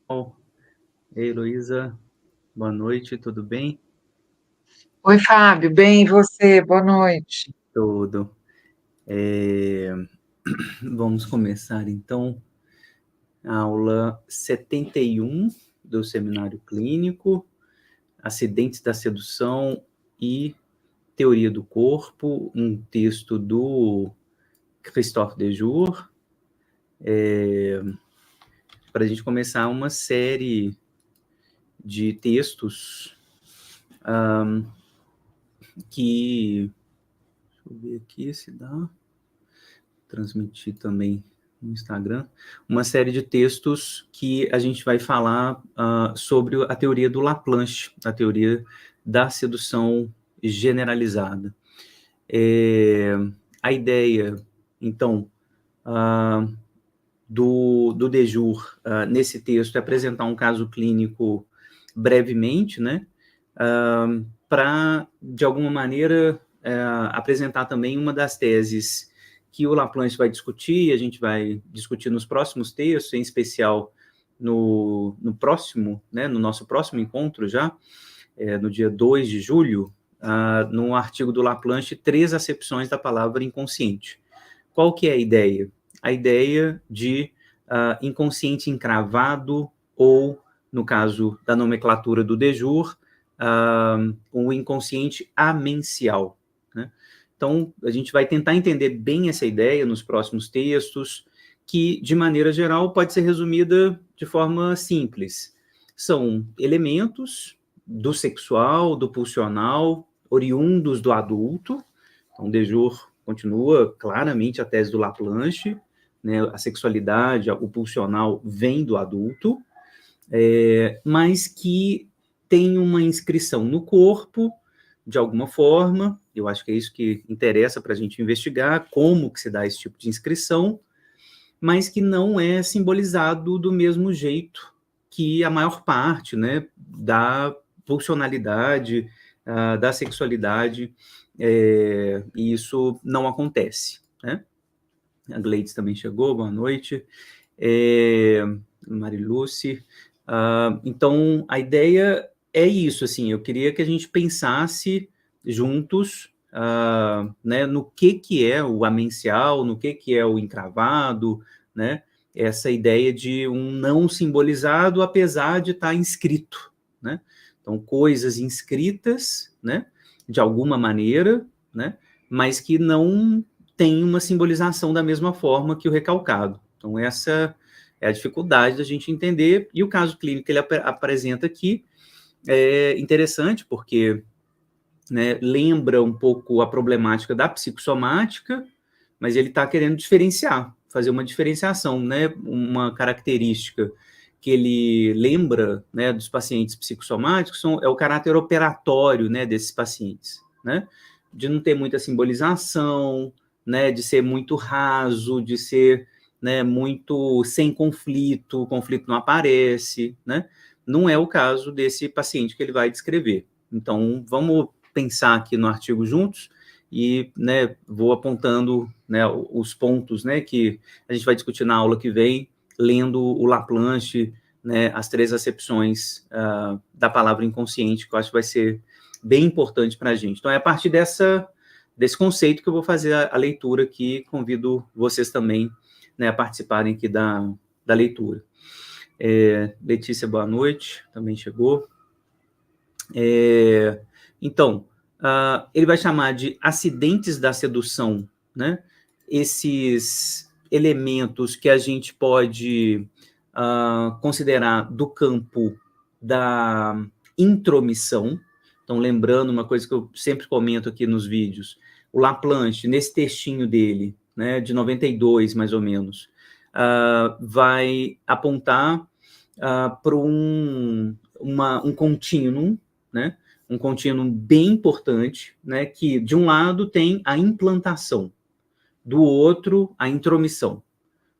Oh, ei, Heloísa, boa noite, tudo bem? Oi, Fábio, bem, e você? Boa noite. Tudo. É, Vamos começar então a aula 71 do Seminário Clínico, Acidentes da Sedução e Teoria do Corpo, um texto do Christophe Dejour, para a gente começar uma série de textos que. Deixa eu ver aqui se dá. Transmitir também no Instagram, uma série de textos que a gente vai falar sobre a teoria do Laplanche, a teoria da sedução generalizada. A ideia, então, uh, do Dejour, nesse texto, é apresentar um caso clínico brevemente, né, para, de alguma maneira, apresentar também uma das teses que o Laplanche vai discutir, a gente vai discutir nos próximos textos, em especial no próximo, né, no nosso próximo encontro já, no dia 2 de julho, no artigo do Laplanche, 3 acepções da palavra inconsciente. Qual que é a ideia? A ideia de inconsciente encravado ou, no caso da nomenclatura do Dejour, o inconsciente amencial. Né? Então, a gente vai tentar entender bem essa ideia nos próximos textos, que, de maneira geral, pode ser resumida de forma simples. São elementos do sexual, do pulsional, oriundos do adulto. Então, Dejour continua claramente a tese do Laplanche, né? A sexualidade, o pulsional vem do adulto, mas que tem uma inscrição no corpo, de alguma forma. Eu acho que é isso que interessa para a gente investigar, como que se dá esse tipo de inscrição, mas que não é simbolizado do mesmo jeito que a maior parte, né, da pulsionalidade, da sexualidade, e isso não acontece, né? A Gleides também chegou, boa noite. Mariluce. Então, a ideia é isso, assim, eu queria que a gente pensasse juntos, né, no que é o amencial, no que é o encravado, né, essa ideia de um não simbolizado, apesar de estar inscrito, né, então, coisas inscritas, né, de alguma maneira, né, mas que não tem uma simbolização da mesma forma que o recalcado. Então, essa é a dificuldade da gente entender, e o caso clínico que ele apresenta aqui é interessante, porque, né, lembra um pouco a problemática da psicossomática, mas ele está querendo diferenciar, fazer uma diferenciação, né, uma característica que ele lembra, né, dos pacientes psicossomáticos é o caráter operatório, né, desses pacientes, né, de não ter muita simbolização, né, de ser muito raso, de ser, né, muito sem conflito, o conflito não aparece, né, não é o caso desse paciente que ele vai descrever. Então, vamos pensar aqui no artigo juntos e, né, vou apontando, né, os pontos, né, que a gente vai discutir na aula que vem, lendo o Laplanche, né, as 3 acepções da palavra inconsciente, que eu acho que vai ser bem importante para a gente. Então, é a partir desse conceito que eu vou fazer a leitura aqui, convido vocês também, né, a participarem aqui da leitura. Letícia, boa noite, também chegou. Então, ele vai chamar de acidentes da sedução, né? Esses elementos que a gente pode considerar do campo da intromissão. Então, lembrando uma coisa que eu sempre comento aqui nos vídeos, o Laplanche, nesse textinho dele, né, de 92, mais ou menos, vai apontar para um contínuo, né, um contínuo bem importante, né, que de um lado tem a implantação, do outro a intromissão.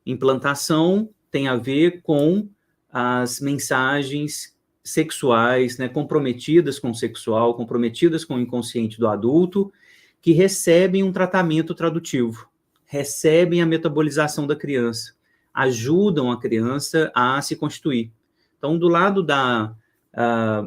Implantação tem a ver com as mensagens sexuais, né, comprometidas com o sexual, comprometidas com o inconsciente do adulto, que recebem um tratamento tradutivo, recebem a metabolização da criança, ajudam a criança a se constituir. Então, do lado da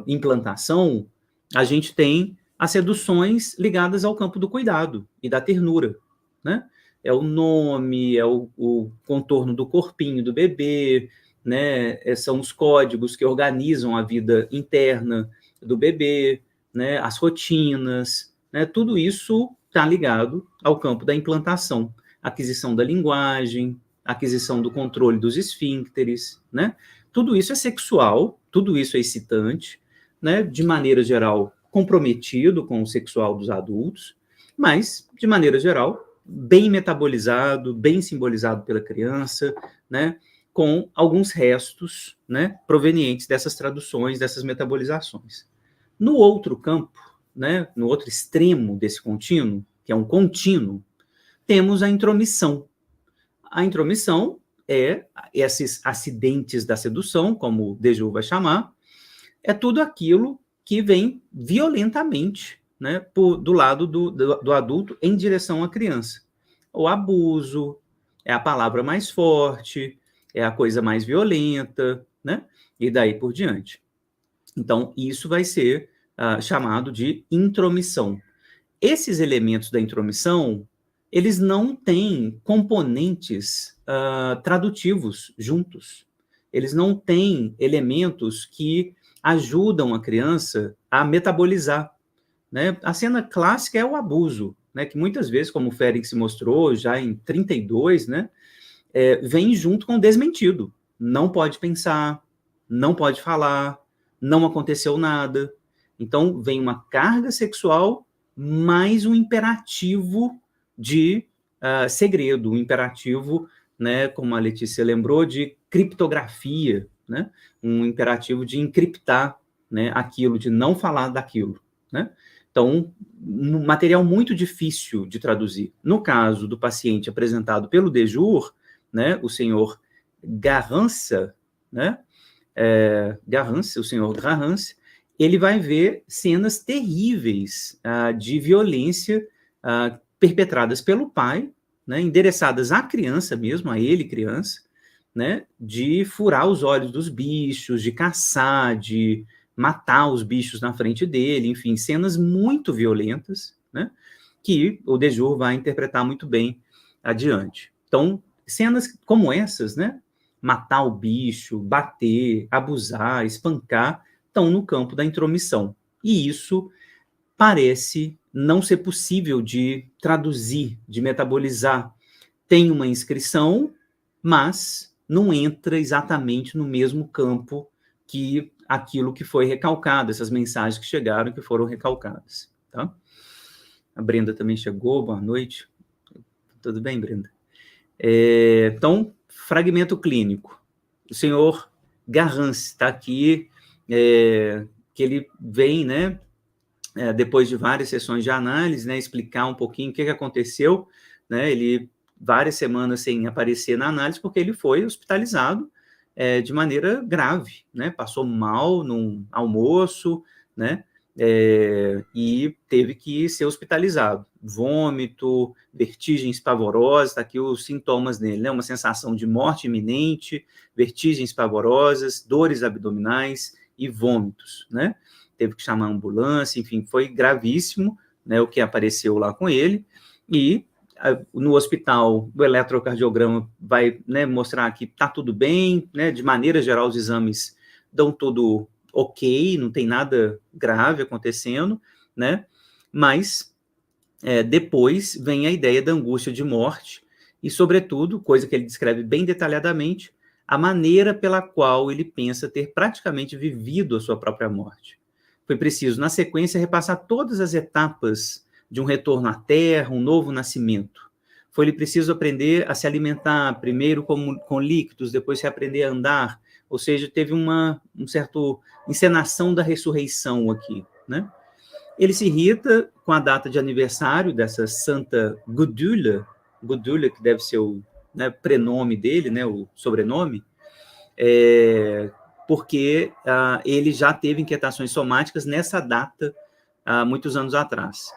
implantação, a gente tem as seduções ligadas ao campo do cuidado e da ternura, né? É o nome, é o contorno do corpinho do bebê, né? São os códigos que organizam a vida interna do bebê, né? As rotinas, né? Tudo isso está ligado ao campo da implantação, aquisição da linguagem, aquisição do controle dos esfíncteres, né? Tudo isso é sexual, tudo isso é excitante, né? De maneira geral, comprometido com o sexual dos adultos, mas, de maneira geral, bem metabolizado, bem simbolizado pela criança, né? Com alguns restos, né? Provenientes dessas traduções, dessas metabolizações. No outro campo, né? No outro extremo desse contínuo, que é um contínuo, temos a intromissão. A intromissão é esses acidentes da sedução, como o Dejoux vai chamar, é tudo aquilo que vem violentamente, né, do lado do adulto em direção à criança. O abuso é a palavra mais forte, é a coisa mais violenta, né, e daí por diante. Então, isso vai ser chamado de intromissão. Esses elementos da intromissão, eles não têm componentes tradutivos juntos. Eles não têm elementos que ajudam a criança a metabolizar, né? A cena clássica é o abuso, né? Que muitas vezes, como o Félix mostrou, já em 32, né? Vem junto com o desmentido. Não pode pensar, não pode falar, não aconteceu nada. Então, vem uma carga sexual mais um imperativo de segredo, um imperativo, né, como a Letícia lembrou, de criptografia, né, um imperativo de encriptar, né, aquilo, de não falar daquilo, né. Então, um material muito difícil de traduzir. No caso do paciente apresentado pelo Dejoux, né, o senhor Garance, né, o senhor Garance, ele vai ver cenas terríveis de violência perpetradas pelo pai, né, endereçadas à criança mesmo, a ele, criança, né, de furar os olhos dos bichos, de caçar, de matar os bichos na frente dele, enfim, cenas muito violentas, né, que o Dejoux vai interpretar muito bem adiante. Então, cenas como essas, né, matar o bicho, bater, abusar, espancar, estão no campo da intromissão. E isso parece não ser possível de traduzir, de metabolizar. Tem uma inscrição, mas não entra exatamente no mesmo campo que aquilo que foi recalcado, essas mensagens que chegaram, que foram recalcadas. Tá? A Brenda também chegou, boa noite. Tudo bem, Brenda? Então, fragmento clínico. O senhor Garance está aqui, que ele vem, né, depois de várias sessões de análise, né, explicar um pouquinho o que aconteceu, né, ele várias semanas sem aparecer na análise, porque ele foi hospitalizado de maneira grave, né, passou mal num almoço, né, e teve que ser hospitalizado. Vômito, vertigens pavorosas, tá aqui os sintomas dele, né, uma sensação de morte iminente, vertigens pavorosas, dores abdominais e vômitos, né, teve que chamar a ambulância, enfim, foi gravíssimo, né, o que apareceu lá com ele, e no hospital, o eletrocardiograma vai, né, mostrar que está tudo bem, né, de maneira geral, os exames dão tudo ok, não tem nada grave acontecendo, né, mas depois vem a ideia da angústia de morte e, sobretudo, coisa que ele descreve bem detalhadamente, a maneira pela qual ele pensa ter praticamente vivido a sua própria morte. Foi preciso, na sequência, repassar todas as etapas de um retorno à Terra, um novo nascimento. Foi-lhe preciso aprender a se alimentar, primeiro com líquidos, depois reaprender a andar, ou seja, teve um certo encenação da ressurreição aqui, né? Ele se irrita com a data de aniversário dessa Santa Gudula, que deve ser o, né, prenome dele, né, o sobrenome, porque ele já teve inquietações somáticas nessa data, muitos anos atrás.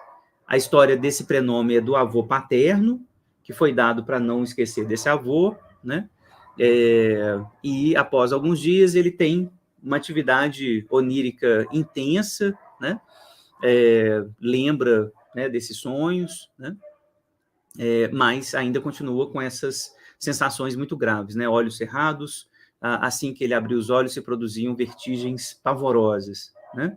A história desse prenome é do avô paterno, que foi dado para não esquecer desse avô, né? E após alguns dias ele tem uma atividade onírica intensa, né? Lembra, né, desses sonhos, né? Mas ainda continua com essas sensações muito graves, né? Olhos cerrados, assim que ele abriu os olhos, se produziam vertigens pavorosas, né?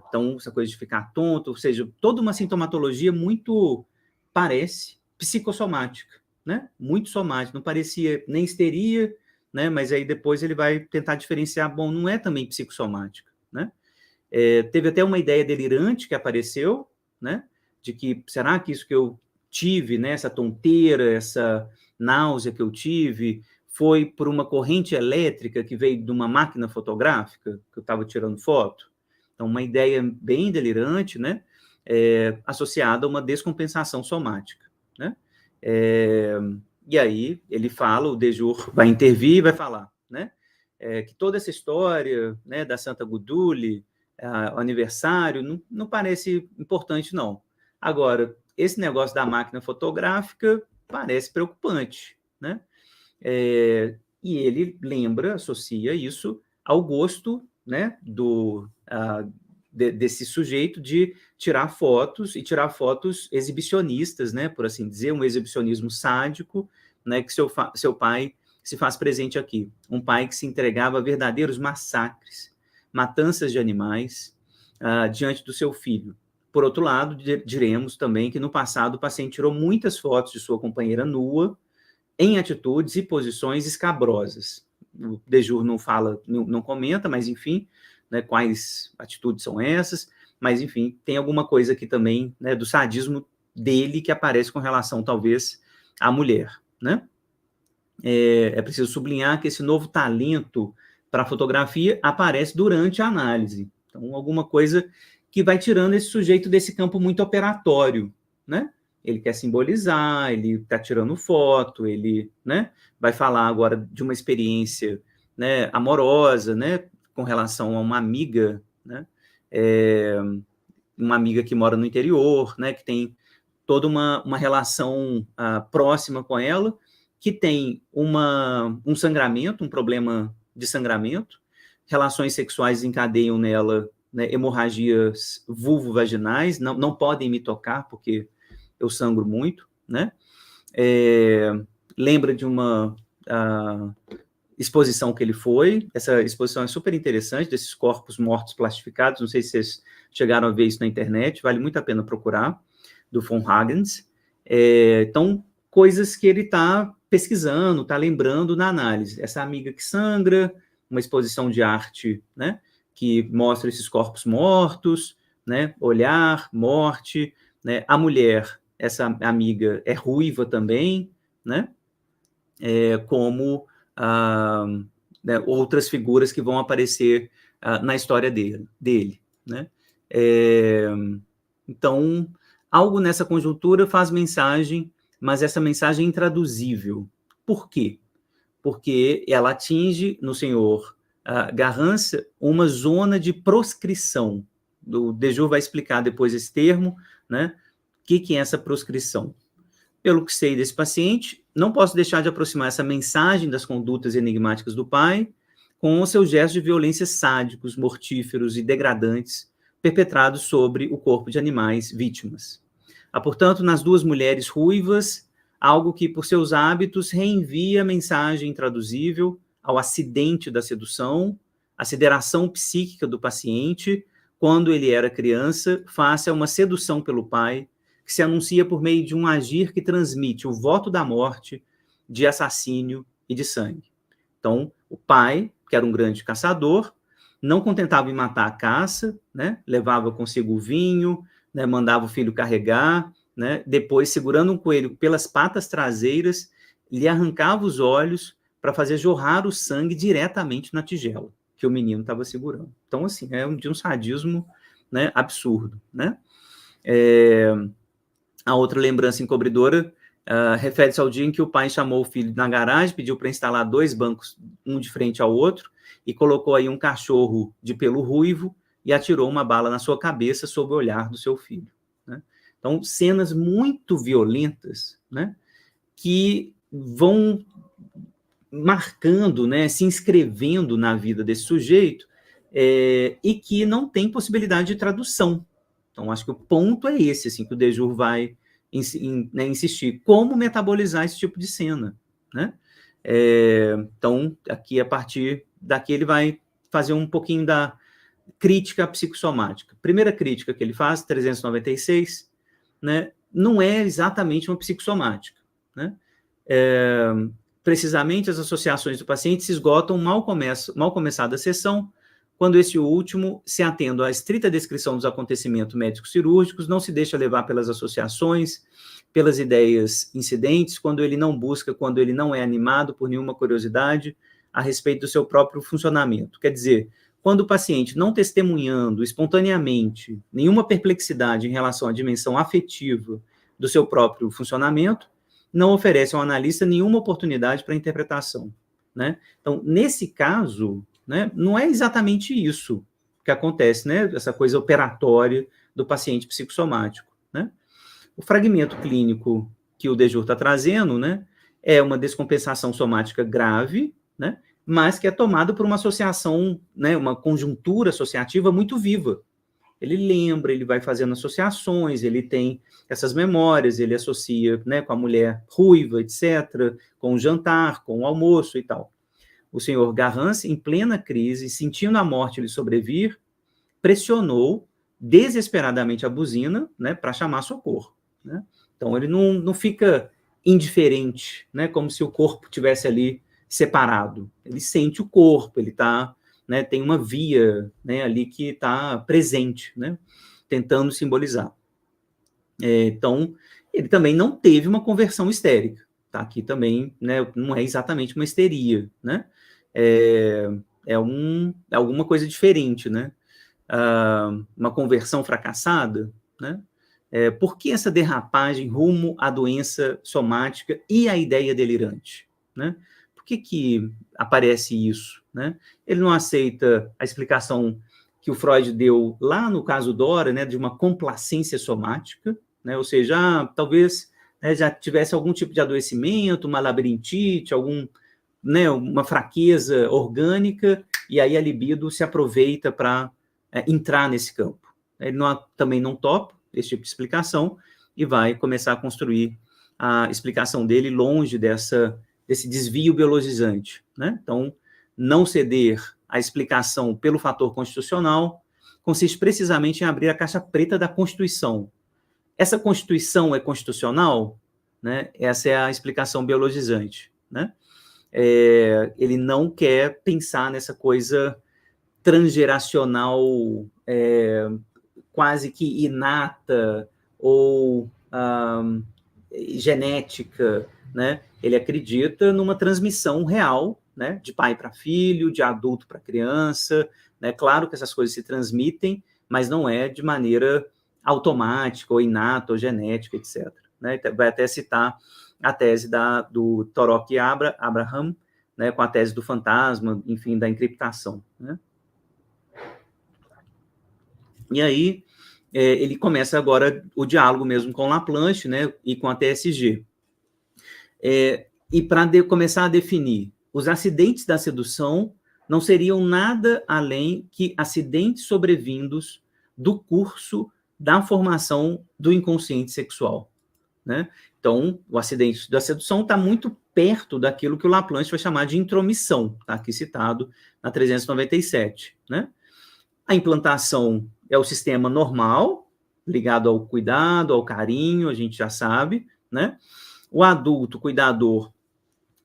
Então, essa coisa de ficar tonto, ou seja, toda uma sintomatologia muito, parece, psicossomática, né? Muito somática, não parecia nem histeria, né? Mas aí depois ele vai tentar diferenciar, bom, não é também psicossomática, né? Teve até uma ideia delirante que apareceu, né? De que, será que isso que eu tive, né? Essa tonteira, essa náusea que eu tive, foi por uma corrente elétrica que veio de uma máquina fotográfica, que eu estava tirando foto? Então, uma ideia bem delirante, né? Associada a uma descompensação somática, né? E aí, ele fala, o Dejur vai intervir e vai falar, né? Que toda essa história, né, da Santa Gudule, o aniversário, não parece importante, não. Agora, esse negócio da máquina fotográfica parece preocupante, né? E ele lembra, associa isso ao gosto, né, desse sujeito de tirar fotos, e tirar fotos exibicionistas, né, por assim dizer, um exibicionismo sádico, né, que seu pai se faz presente aqui. Um pai que se entregava a verdadeiros massacres, matanças de animais, diante do seu filho. Por outro lado, diremos também que no passado o paciente tirou muitas fotos de sua companheira nua, em atitudes e posições escabrosas. O Dejur não fala, não comenta, mas enfim, né, quais atitudes são essas, mas enfim, tem alguma coisa aqui também, né, do sadismo dele que aparece com relação, talvez, à mulher, né? É preciso sublinhar que esse novo talento para a fotografia aparece durante a análise. Então, alguma coisa que vai tirando esse sujeito desse campo muito operatório, né? Ele quer simbolizar, ele está tirando foto, ele, né, vai falar agora de uma experiência, né, amorosa, né, com relação a uma amiga, né, uma amiga que mora no interior, né, que tem toda uma relação próxima com ela, que tem um sangramento, um problema de sangramento, relações sexuais encadeiam nela, né, hemorragias vulvovaginais, não podem me tocar, porque eu sangro muito, né? Lembra de uma exposição que ele foi, essa exposição é super interessante, desses corpos mortos plastificados, não sei se vocês chegaram a ver isso na internet, vale muito a pena procurar, do von Hagens. Então, coisas que ele está pesquisando, está lembrando na análise. Essa amiga que sangra, uma exposição de arte, né, que mostra esses corpos mortos, né, olhar, morte, né, a mulher, essa amiga é ruiva também, né, como né, outras figuras que vão aparecer na história dele, né. Então, algo nessa conjuntura faz mensagem, mas essa mensagem é intraduzível. Por quê? Porque ela atinge no senhor Garrança uma zona de proscrição. O Dejur vai explicar depois esse termo, né? O que é essa proscrição? Pelo que sei desse paciente, não posso deixar de aproximar essa mensagem das condutas enigmáticas do pai com os seus gestos de violência sádicos, mortíferos e degradantes perpetrados sobre o corpo de animais vítimas. Há, portanto, nas duas mulheres ruivas, algo que, por seus hábitos, reenvia a mensagem intraduzível ao acidente da sedução, a sideração psíquica do paciente, quando ele era criança, face a uma sedução pelo pai, que se anuncia por meio de um agir que transmite o voto da morte, de assassínio e de sangue. Então, o pai, que era um grande caçador, não contentava em matar a caça, né? Levava consigo o vinho, né? Mandava o filho carregar, né? Depois, segurando um coelho pelas patas traseiras, lhe arrancava os olhos para fazer jorrar o sangue diretamente na tigela que o menino estava segurando. Então, assim, de um sadismo, né, absurdo, né? A outra lembrança encobridora refere-se ao dia em que o pai chamou o filho na garagem, pediu para instalar 2 bancos, um de frente ao outro, e colocou aí um cachorro de pelo ruivo e atirou uma bala na sua cabeça sob o olhar do seu filho, né? Então, cenas muito violentas, né, que vão marcando, né, se inscrevendo na vida desse sujeito, e que não tem possibilidade de tradução. Então, acho que o ponto é esse, assim, que o Desjur vai né, insistir. Como metabolizar esse tipo de cena, né? Então, aqui, a partir daqui, ele vai fazer um pouquinho da crítica psicossomática. Primeira crítica que ele faz, 396, né, não é exatamente uma psicossomática, né? Precisamente, as associações do paciente se esgotam mal começada a sessão, quando esse último, se atendo à estrita descrição dos acontecimentos médico-cirúrgicos, não se deixa levar pelas associações, pelas ideias incidentes, quando ele não busca, quando ele não é animado por nenhuma curiosidade a respeito do seu próprio funcionamento. Quer dizer, quando o paciente, não testemunhando espontaneamente nenhuma perplexidade em relação à dimensão afetiva do seu próprio funcionamento, não oferece ao analista nenhuma oportunidade para interpretação, né? Então, nesse caso, né, não é exatamente isso que acontece, né? Essa coisa operatória do paciente psicossomático, né? O fragmento clínico que o Desjur está trazendo, né, é uma descompensação somática grave, né, mas que é tomado por uma associação, né, uma conjuntura associativa muito viva. Ele lembra, ele vai fazendo associações, ele tem essas memórias, ele associa, né, com a mulher ruiva, etc., com o jantar, com o almoço e tal. O senhor Garrance, em plena crise, sentindo a morte lhe sobrevir, pressionou desesperadamente a buzina, né, para chamar socorro, né? Então, ele não fica indiferente, né, como se o corpo tivesse ali separado. Ele sente o corpo, ele está, né, tem uma via, né, ali que está presente, né, tentando simbolizar. Então, ele também não teve uma conversão histérica. Tá? Aqui também, né, não é exatamente uma histeria, né? É alguma coisa diferente, né? Uma conversão fracassada, né? Por que essa derrapagem rumo à doença somática e à ideia delirante, né? Por que aparece isso, né? Ele não aceita a explicação que o Freud deu lá no caso Dora, né, de uma complacência somática, né? Ou seja, talvez, né, já tivesse algum tipo de adoecimento, uma labirintite, né, uma fraqueza orgânica, e aí a libido se aproveita para entrar nesse campo. Ele também não topa esse tipo de explicação e vai começar a construir a explicação dele longe desse desvio biologizante, né? Então, não ceder à explicação pelo fator constitucional consiste precisamente em abrir a caixa preta da Constituição. Essa Constituição é constitucional? Né? Essa é a explicação biologizante, né? Ele não quer pensar nessa coisa transgeracional, quase que inata ou genética, né? Ele acredita numa transmissão real, né? De pai para filho, de adulto para criança, né? Claro que essas coisas se transmitem, mas não é de maneira automática ou inata ou genética, etc. Né? Vai até citar a tese do Torok e Abraham, né? Com a tese do fantasma, enfim, da encriptação, né? E aí, ele começa agora o diálogo mesmo com Laplanche, né, e com a TSG. E para começar a definir, os acidentes da sedução não seriam nada além que acidentes sobrevindos do curso da formação do inconsciente sexual, né? Então, o acidente da sedução está muito perto daquilo que o Laplanche vai chamar de intromissão, tá aqui citado na 397, né? A implantação é o sistema normal, ligado ao cuidado, ao carinho, a gente já sabe, né? O adulto cuidador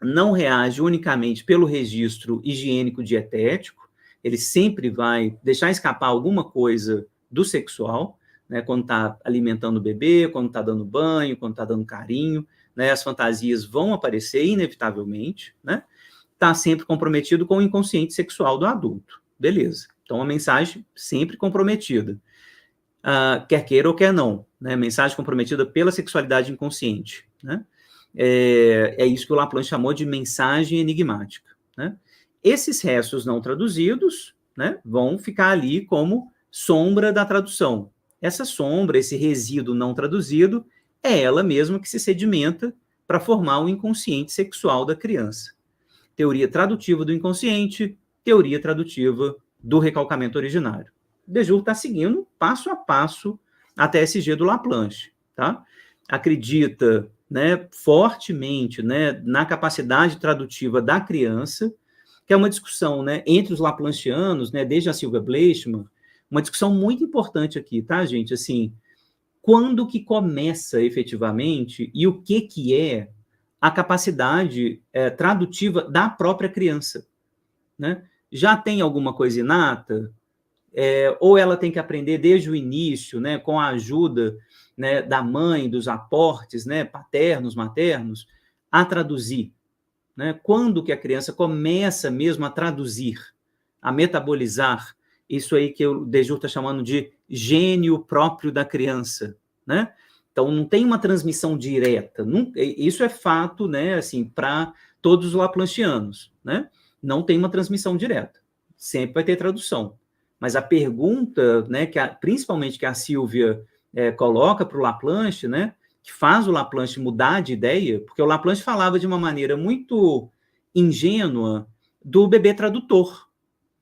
não reage unicamente pelo registro higiênico-dietético, ele sempre vai deixar escapar alguma coisa do sexual, né? Quando está alimentando o bebê, quando está dando banho, quando está dando carinho, né? As fantasias vão aparecer inevitavelmente, né? Está sempre comprometido com o inconsciente sexual do adulto, beleza. Então, a mensagem sempre comprometida, quer queira ou quer não, né? Mensagem comprometida pela sexualidade inconsciente, né? É isso que o Laplanche chamou de mensagem enigmática, né? Esses restos não traduzidos, né, vão ficar ali como sombra da tradução. Essa sombra, esse resíduo não traduzido, é ela mesma que se sedimenta para formar o inconsciente sexual da criança. teoria tradutiva do inconsciente, teoria tradutiva do recalcamento originário. Dejur está seguindo passo a passo a TSG do Laplanche, tá? Acredita, né, fortemente, né, na capacidade tradutiva da criança, que é uma discussão, né, entre os Laplanchianos, né, desde a Sylvia Bleichmann, uma discussão muito importante aqui, tá, gente? Assim, quando que começa efetivamente e o que é a capacidade tradutiva da própria criança, né? Já tem alguma coisa inata? Ou ela tem que aprender desde o início, né, com a ajuda, né, da mãe, dos aportes, né, paternos, maternos, a traduzir, né? Quando que a criança começa mesmo a traduzir, a metabolizar isso aí que o Dejur está chamando de gênio próprio da criança, né? Então, não tem uma transmissão direta. Isso é fato, né, assim, para todos os Laplanchianos, né? Não tem uma transmissão direta. Sempre vai ter tradução. Mas a pergunta, né, principalmente que a Silvia coloca para o Laplanche, né, que faz o Laplanche mudar de ideia, porque o Laplanche falava de uma maneira muito ingênua do bebê tradutor.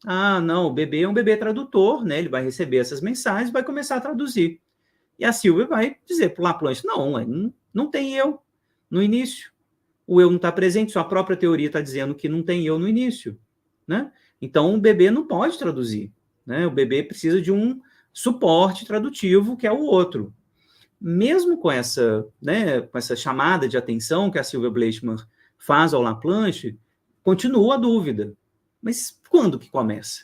Ah, não, o bebê é um bebê tradutor, né, ele vai receber essas mensagens e vai começar a traduzir. E a Silvia vai dizer para o Laplanche, não tem eu no início. O eu não está presente, sua própria teoria está dizendo que não tem eu no início, né? Então, o bebê não pode traduzir, né? O bebê precisa de um suporte tradutivo, que é o outro. Mesmo com essa, né, com essa chamada de atenção que a Sylvia Bleichmann faz ao Laplanche, continua a dúvida. Mas quando que começa?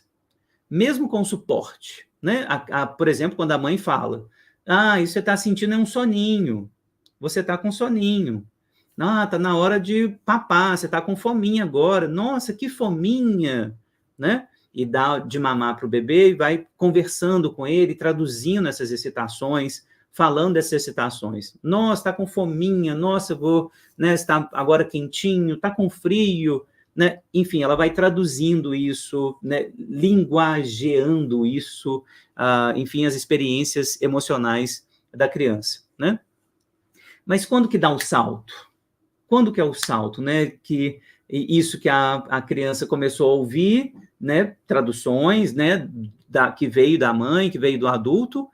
Mesmo com suporte, né? Por exemplo, quando a mãe fala, isso você está sentindo é um soninho, você está com soninho. Está na hora de papar, você está com fominha agora. Nossa, que fominha, né? E dá de mamar para o bebê e vai conversando com ele, traduzindo essas excitações, falando dessas excitações. Nossa, está com fominha, nossa, vou, né, está agora quentinho, está com frio, né? Enfim, ela vai traduzindo isso, né, linguageando isso, enfim, as experiências emocionais da criança, né? Mas quando que dá o salto? Quando que é o salto, né? Que isso que a criança começou a ouvir, né? Traduções, né? Que veio da mãe, que veio do adulto.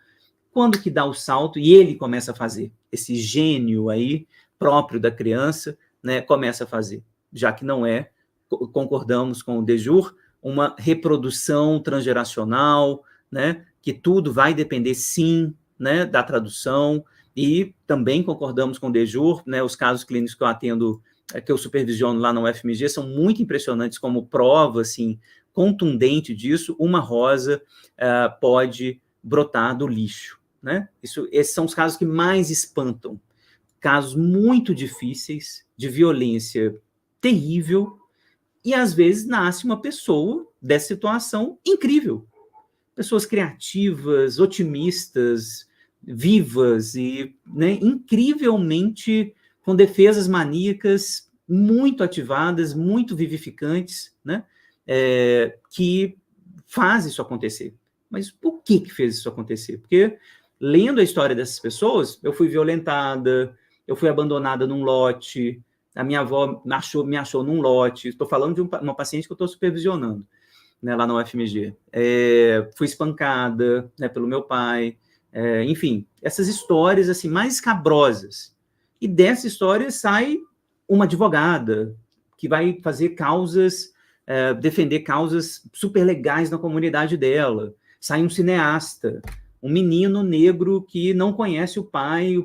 Quando que dá o salto e ele começa a fazer? Esse gênio aí, próprio da criança, né? Começa a fazer. Já que não é, concordamos com o Dejur, uma reprodução transgeracional, né? Que tudo vai depender, sim, né? Da tradução. E também concordamos com o Dejur, né, os casos clínicos que eu atendo, que eu supervisiono lá na UFMG, são muito impressionantes como prova, assim, contundente disso. Uma rosa pode brotar do lixo, né? Esses são os casos que mais espantam. Casos muito difíceis, de violência terrível, e às vezes nasce uma pessoa dessa situação incrível. Pessoas criativas, otimistas, vivas e, né, incrivelmente com defesas maníacas muito ativadas, muito vivificantes, né, que faz isso acontecer. Mas por que fez isso acontecer? Porque, lendo a história dessas pessoas, eu fui violentada, eu fui abandonada num lote, a minha avó me achou num lote, estou falando de uma paciente que eu estou supervisionando, né, lá na UFMG. Fui espancada, né, pelo meu pai, enfim, essas histórias assim mais escabrosas. E dessa história sai uma advogada que vai fazer causas, defender causas super legais na comunidade dela. Sai um cineasta, um menino negro que não conhece o pai,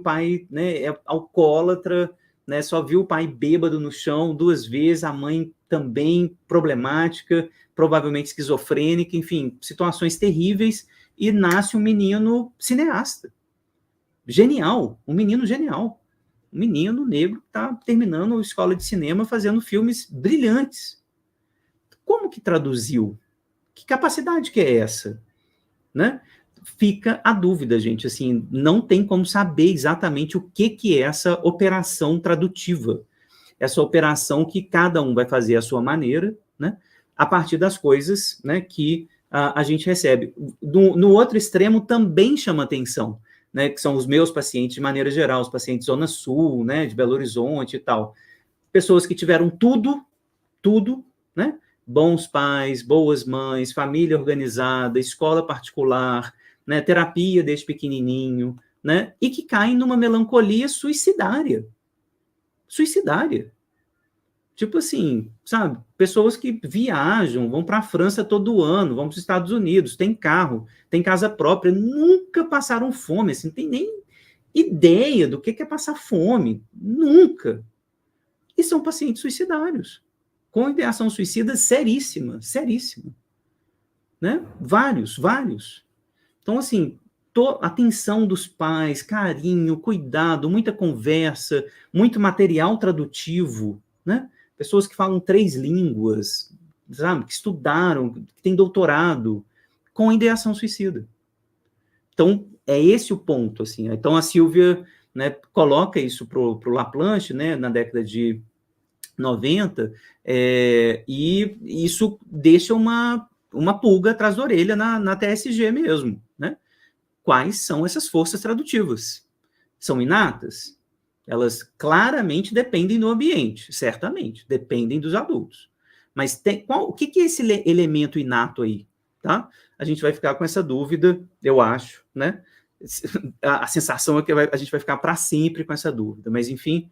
né, é alcoólatra, né, só viu o pai bêbado no chão 2 vezes, a mãe também problemática, provavelmente esquizofrênica, enfim, situações terríveis, e nasce um menino cineasta. Genial, um menino genial. Um menino negro que está terminando a escola de cinema fazendo filmes brilhantes. Como que traduziu? Que capacidade que é essa? Né? Fica a dúvida, gente, assim, não tem como saber exatamente o que é essa operação tradutiva. Essa operação que cada um vai fazer à sua maneira, né? A partir das coisas, né, que a gente recebe. No outro extremo também chama atenção, né, que são os meus pacientes, de maneira geral, os pacientes Zona Sul, né, de Belo Horizonte e tal. Pessoas que tiveram tudo tudo, né? Bons pais, boas mães, família organizada, escola particular, né? Terapia desde pequenininho, né? E que caem numa melancolia suicidária. Suicidária. Tipo assim, sabe? Pessoas que viajam, vão para a França todo ano, vão para os Estados Unidos, tem carro, tem casa própria, nunca passaram fome, assim, não tem nem ideia do que é passar fome. Nunca. E são pacientes suicidários, com ideação suicida seríssima, seríssima. Né? Vários, vários. Então, assim, atenção dos pais, carinho, cuidado, muita conversa, muito material tradutivo, né? Pessoas que falam 3 línguas, sabe? Que estudaram, que têm doutorado, com ideação suicida. Então, é esse o ponto, assim. Então, a Silvia, né, coloca isso pro Laplanche, né, na década de 90, e isso deixa uma pulga atrás da orelha na TSG mesmo, né? Quais são essas forças tradutivas? São inatas? Elas claramente dependem do ambiente, certamente, dependem dos adultos. Mas o que é esse elemento inato aí? Tá? A gente vai ficar com essa dúvida, eu acho, né? A sensação é que a gente vai ficar para sempre com essa dúvida, mas enfim,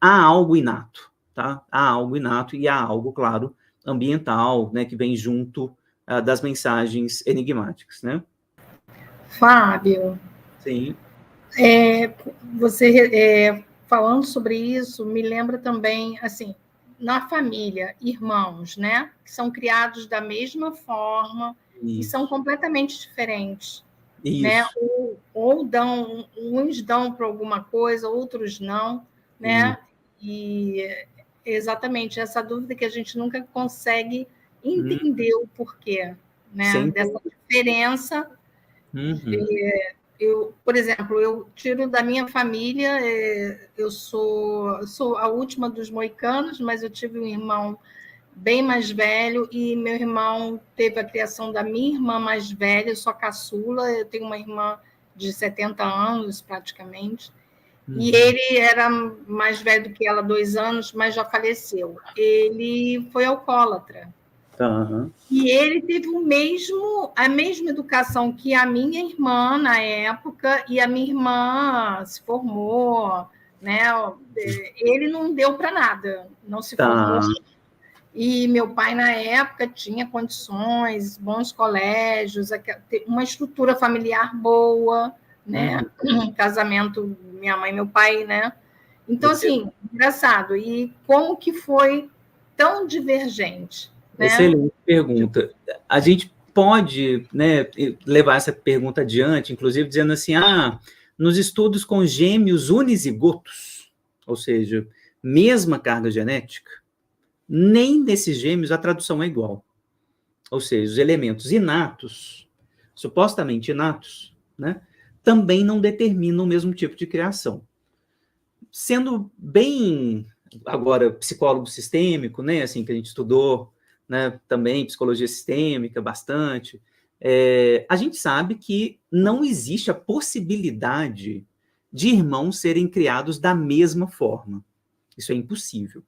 há algo inato, tá? Há algo inato e há algo, claro, ambiental, né, que vem junto das mensagens enigmáticas, né? Fábio, Sim. você falando sobre isso, me lembra também, assim, na família, irmãos, né? Que são criados da mesma forma e são completamente diferentes. Né? Isso. Ou dão, uns dão para alguma coisa, outros não, né? E exatamente essa dúvida que a gente nunca consegue entender o porquê, né? Dessa diferença. Por exemplo, eu tiro da minha família, eu sou a última dos moicanos, mas eu tive um irmão bem mais velho, e meu irmão teve a criação da minha irmã mais velha, eu sou a caçula, eu tenho uma irmã de 70 anos, praticamente, e ele era mais velho do que ela, 2 anos, mas já faleceu. Ele foi alcoólatra. E ele teve a mesma educação que a minha irmã na época, e a minha irmã se formou, né? Ele não deu para nada, não se formou. E meu pai, na época, tinha condições, bons colégios, uma estrutura familiar boa, né? Casamento, minha mãe e meu pai, né? Então, assim, engraçado. E como que foi tão divergente? Né? Excelente pergunta. A gente pode, né, levar essa pergunta adiante, inclusive dizendo assim, nos estudos com gêmeos unizigotos, ou seja, mesma carga genética, nem nesses gêmeos a tradução é igual. Ou seja, os elementos inatos, supostamente inatos, né, também não determinam o mesmo tipo de criação. Sendo bem, agora, psicólogo sistêmico, né, assim, que a gente estudou, né, também psicologia sistêmica, bastante, a gente sabe que não existe a possibilidade de irmãos serem criados da mesma forma. Isso é impossível.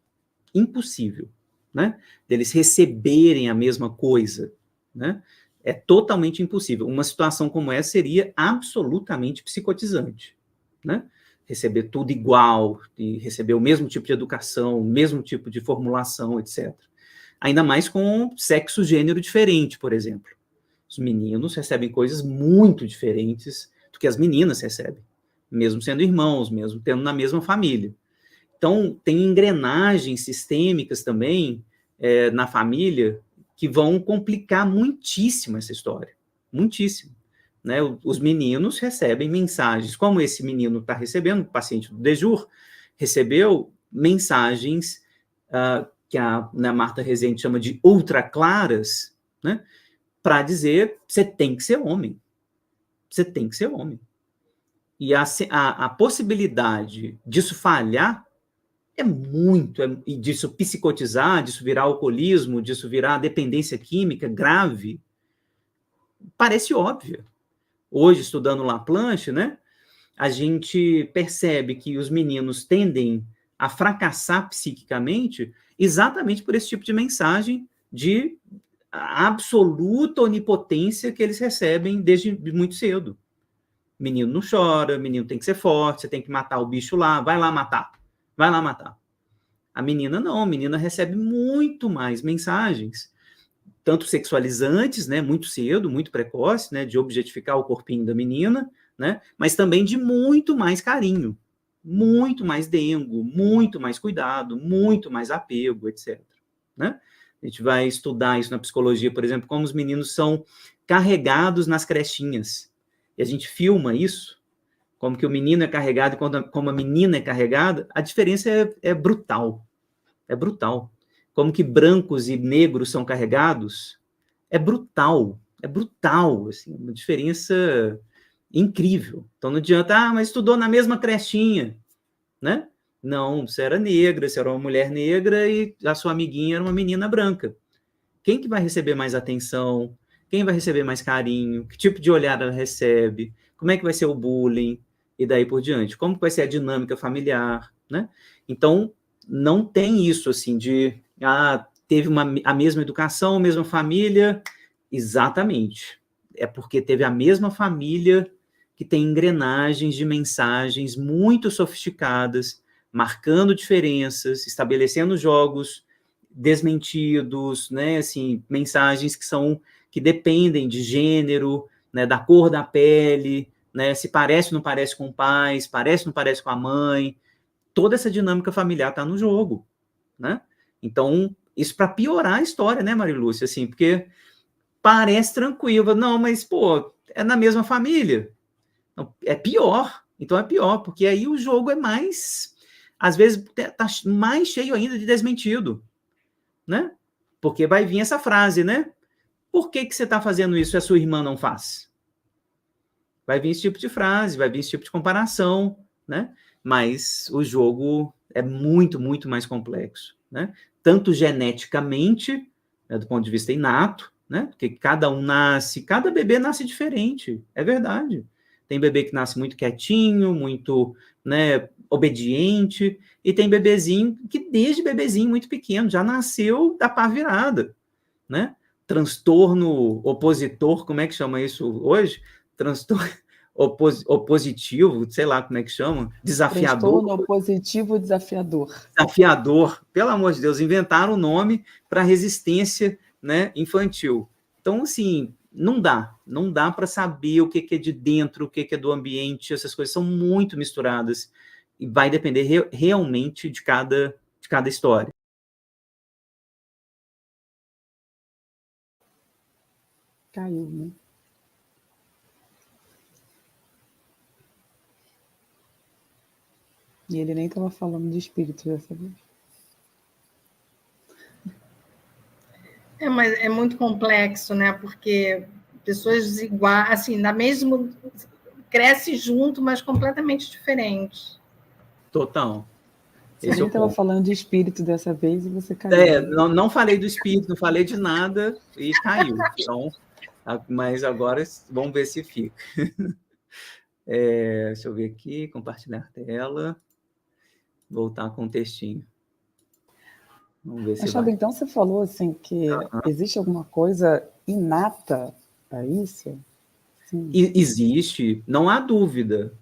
Impossível, né? Deles receberem a mesma coisa, né? É totalmente impossível. Uma situação como essa seria absolutamente psicotizante, né? Receber tudo igual, e receber o mesmo tipo de educação, o mesmo tipo de formulação, etc. Ainda mais com sexo, gênero diferente, por exemplo. Os meninos recebem coisas muito diferentes do que as meninas recebem, mesmo sendo irmãos, mesmo tendo na mesma família. Então, tem engrenagens sistêmicas também na família que vão complicar muitíssimo essa história. Muitíssimo. Né? Os meninos recebem mensagens, como esse menino está recebendo, o paciente do Dejur, recebeu mensagens que a Marta Rezende chama de ultra claras, né? Para dizer, você tem que ser homem. Você tem que ser homem. E a possibilidade disso falhar é muito, e disso psicotizar, disso virar alcoolismo, disso virar dependência química grave, parece óbvio. Hoje, estudando Laplanche, né, a gente percebe que os meninos tendem a fracassar psiquicamente exatamente por esse tipo de mensagem de absoluta onipotência que eles recebem desde muito cedo. Menino não chora, menino tem que ser forte, você tem que matar o bicho lá, vai lá matar. A menina não, a menina recebe muito mais mensagens, tanto sexualizantes, né, muito cedo, muito precoce, né, de objetificar o corpinho da menina, né, mas também de muito mais carinho, muito mais dengo, muito mais cuidado, muito mais apego, etc. Né? A gente vai estudar isso na psicologia, por exemplo, como os meninos são carregados nas crechinhas. E a gente filma isso, como que o menino é carregado e como a menina é carregada, a diferença é brutal. É brutal. Como que brancos e negros são carregados, é brutal, assim, uma diferença incrível. Então não adianta, mas estudou na mesma crechinha, né? Não, você era negra, você era uma mulher negra e a sua amiguinha era uma menina branca. Quem que vai receber mais atenção? Quem vai receber mais carinho? Que tipo de olhar ela recebe? Como é que vai ser o bullying? E daí por diante. Como vai ser a dinâmica familiar, né? Então, não tem isso, assim, de... teve a mesma educação, a mesma família. Exatamente. É porque teve a mesma família que tem engrenagens de mensagens muito sofisticadas, marcando diferenças, estabelecendo jogos desmentidos, né, assim, mensagens que dependem de gênero, né, da cor da pele, né, se parece ou não parece com o pai, se parece ou não parece com a mãe, toda essa dinâmica familiar está no jogo, né? Então, isso para piorar a história, né, Marilúcia, assim, porque parece tranquilo, não, mas, pô, é na mesma família, é pior, então é pior, porque aí o jogo é mais, às vezes, tá mais cheio ainda de desmentido, né? Porque vai vir essa frase, né? Por que você está fazendo isso e a sua irmã não faz? Vai vir esse tipo de frase, vai vir esse tipo de comparação, né? Mas o jogo é muito, muito mais complexo, né? Tanto geneticamente, né, do ponto de vista inato, né? Porque cada bebê nasce diferente, é verdade. Tem bebê que nasce muito quietinho, muito, né, obediente, e tem bebezinho que desde bebezinho muito pequeno já nasceu da pá virada, né? Transtorno opositor, como é que chama isso hoje? Transtorno opositivo, sei lá como é que chama, desafiador. Transtorno opositivo desafiador. Desafiador, pelo amor de Deus, inventaram um nome para resistência, né, infantil. Então, assim, não dá para saber o que é de dentro, o que é do ambiente, essas coisas são muito misturadas e vai depender realmente de cada história. Caiu, né? E ele nem estava falando de espírito dessa vez. Mas é muito complexo, né? Porque pessoas iguais, assim, na mesma cresce junto, mas completamente diferentes. Total. Você nem estava falando de espírito dessa vez e você caiu. Não falei do espírito, não falei de nada e caiu. Então, mas agora vamos ver se fica. Deixa eu ver aqui, compartilhar tela, voltar com o textinho. Vamos ver se vai. Então você falou assim que existe alguma coisa inata a isso? Sim. Existe, não há dúvida.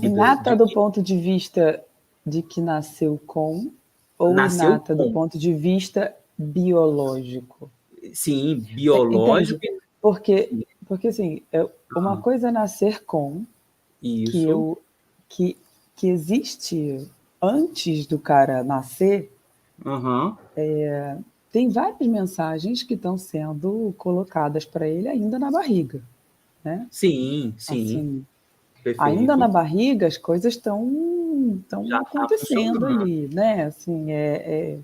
Inata do ponto de vista de que nasceu com, ou inata do ponto de vista biológico? Sim, biológico. Entende? Porque assim, uma coisa é nascer com, isso. que existe antes do cara nascer, tem várias mensagens que estão sendo colocadas para ele ainda na barriga, né? Sim. Assim, ainda na barriga as coisas estão acontecendo ali, né? Assim,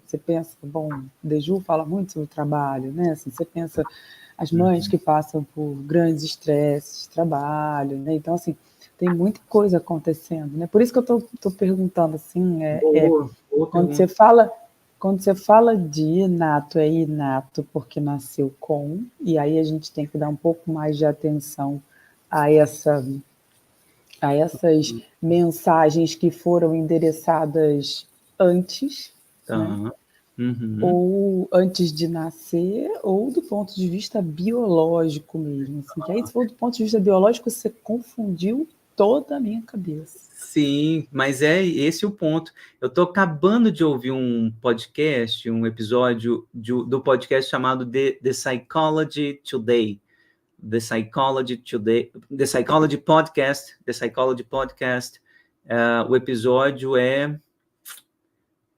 você pensa, bom, Deju fala muito sobre o trabalho, né? Assim, você pensa as mães que passam por grandes estresses de trabalho, né? Então, assim, tem muita coisa acontecendo, né? Por isso que eu estou perguntando, assim, quando você fala de inato, é inato porque nasceu com, e aí a gente tem que dar um pouco mais de atenção a essas mensagens que foram endereçadas antes, Tá. né? Uhum. Ou antes de nascer, ou do ponto de vista biológico mesmo. Assim, que aí, se for do ponto de vista biológico, você confundiu toda a minha cabeça. Sim, mas é esse o ponto. Eu estou acabando de ouvir um podcast, um episódio do podcast chamado The Psychology Today. The Psychology Today, The Psychology Podcast, The Psychology Podcast. O episódio é,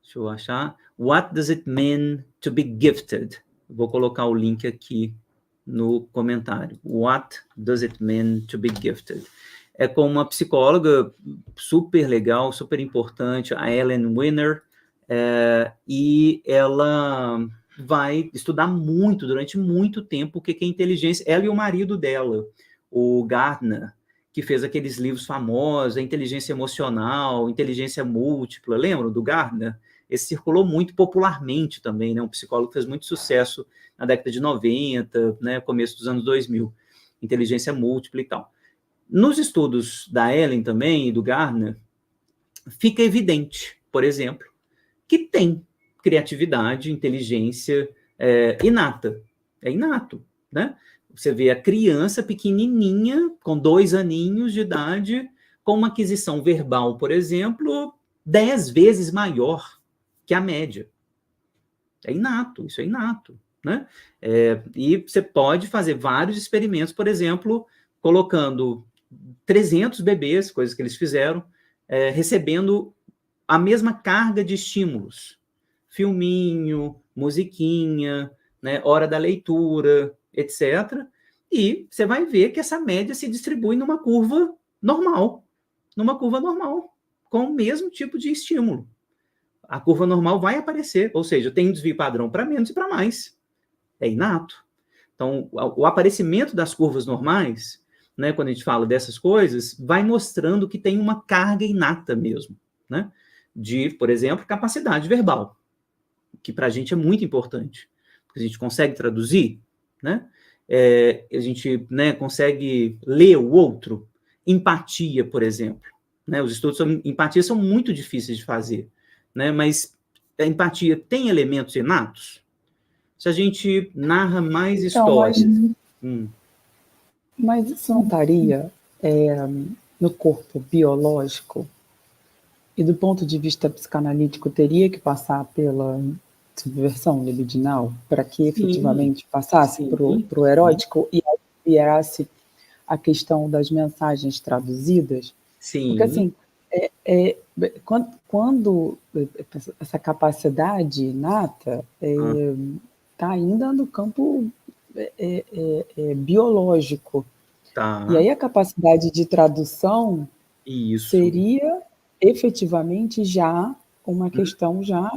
deixa eu achar, What Does It Mean to Be Gifted? Vou colocar o link aqui no comentário. What Does It Mean to Be Gifted? É com uma psicóloga super legal, super importante, a Ellen Winner, e ela vai estudar muito, durante muito tempo, o que é inteligência. Ela e o marido dela, o Gardner, que fez aqueles livros famosos, a inteligência emocional, inteligência múltipla, lembram do Gardner? Esse circulou muito popularmente também, né? Um psicólogo que fez muito sucesso na década de 90, né? Começo dos anos 2000, inteligência múltipla e tal. Nos estudos da Ellen também e do Gardner, fica evidente, por exemplo, que tem criatividade, inteligência inata. É inato, né? Você vê a criança pequenininha, com 2 aninhos de idade, com uma aquisição verbal, por exemplo, 10 vezes maior que a média. É inato, isso é inato, né? E você pode fazer vários experimentos, por exemplo, colocando 300 bebês, coisas que eles fizeram, recebendo a mesma carga de estímulos. Filminho, musiquinha, né, hora da leitura, etc. E você vai ver que essa média se distribui numa curva normal, com o mesmo tipo de estímulo. A curva normal vai aparecer, ou seja, tem um desvio padrão para menos e para mais. É inato. Então, o aparecimento das curvas normais, né, quando a gente fala dessas coisas, vai mostrando que tem uma carga inata mesmo, né? De, por exemplo, capacidade verbal, que para a gente é muito importante, porque a gente consegue traduzir, né? A gente, né, consegue ler o outro. Empatia, por exemplo, né? Os estudos sobre empatia são muito difíceis de fazer, né? Mas a empatia tem elementos inatos? Se a gente narra mais histórias... Mas isso não estaria no corpo biológico? E do ponto de vista psicanalítico, teria que passar pela subversão libidinal para que efetivamente passasse para o erótico e aí viesse a questão das mensagens traduzidas? Sim. Porque, assim, quando essa capacidade inata está ainda no campo biológico. Tá. E aí a capacidade de tradução seria efetivamente já uma questão já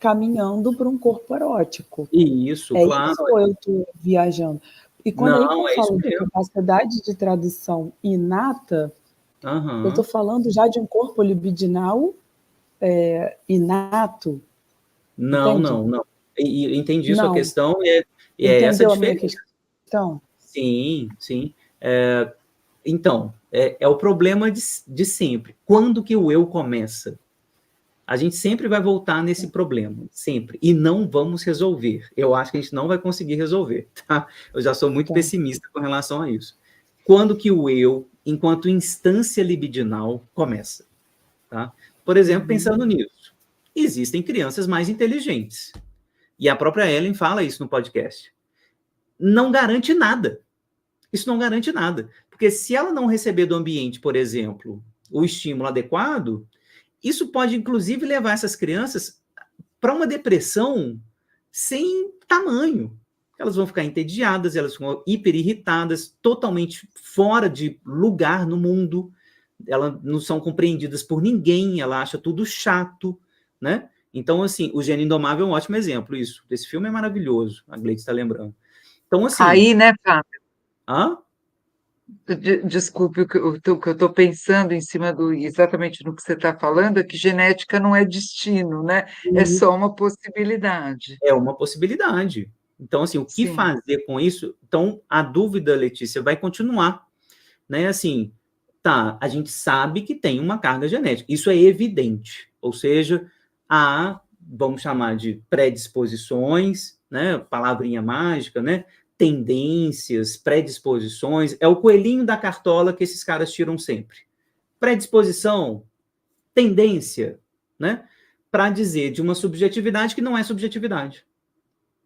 caminhando para um corpo erótico. Isso, claro. Isso ou eu estou viajando? E quando eu falo de capacidade de tradução inata, eu estou falando já de um corpo libidinal inato. Não. Entendi sua questão. Entendeu essa a minha questão? Sim. Então, é o problema de sempre. Quando que o eu começa? A gente sempre vai voltar nesse problema, sempre. E não vamos resolver. Eu acho que a gente não vai conseguir resolver, tá? Eu já sou muito pessimista com relação a isso. Quando que o eu, enquanto instância libidinal, começa? Tá? Por exemplo, pensando nisso, existem crianças mais inteligentes. E a própria Ellen fala isso no podcast. Não garante nada. Isso não garante nada. Porque se ela não receber do ambiente, por exemplo, o estímulo adequado, isso pode, inclusive, levar essas crianças para uma depressão sem tamanho. Elas vão ficar entediadas, elas ficam hiperirritadas, totalmente fora de lugar no mundo. Elas não são compreendidas por ninguém, ela acha tudo chato, né? Então, assim, O Gênio Indomável é um ótimo exemplo, isso. Esse filme é maravilhoso, a Gleice está lembrando. Então, assim... Aí, né, Fábio? Hã? Desculpe, o que eu estou pensando em cima exatamente no que você está falando, é que genética não é destino, né? É só uma possibilidade. É uma possibilidade. Então, assim, o que fazer com isso? Então, a dúvida, Letícia, vai continuar, né? Assim, a gente sabe que tem uma carga genética, isso é evidente, ou seja, há, vamos chamar de predisposições, né? Palavrinha mágica, né? Tendências, predisposições, é o coelhinho da cartola que esses caras tiram sempre. Predisposição, tendência, né? Para dizer de uma subjetividade que não é subjetividade,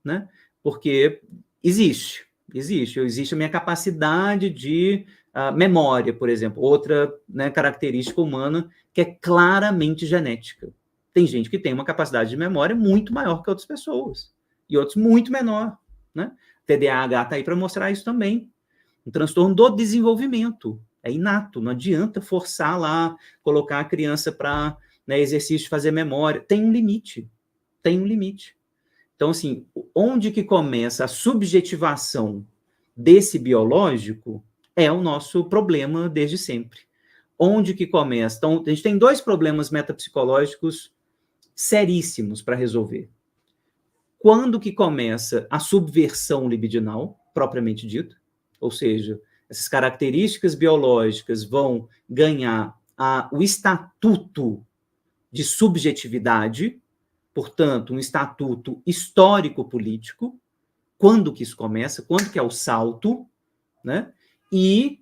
né? Porque existe a minha capacidade de memória, por exemplo, outra, né, característica humana que é claramente genética. Tem gente que tem uma capacidade de memória muito maior que outras pessoas, e outros muito menor, né? TDAH está aí para mostrar isso também. Um transtorno do desenvolvimento, é inato, não adianta forçar lá, colocar a criança para, né, exercício de fazer memória, tem um limite. Então, assim, onde que começa a subjetivação desse biológico é o nosso problema desde sempre. Onde que começa? Então, a gente tem 2 problemas metapsicológicos seríssimos para resolver. Quando que começa a subversão libidinal, propriamente dita, ou seja, essas características biológicas vão ganhar o estatuto de subjetividade, portanto, um estatuto histórico-político. Quando que isso começa? Quando que é o salto, né? E,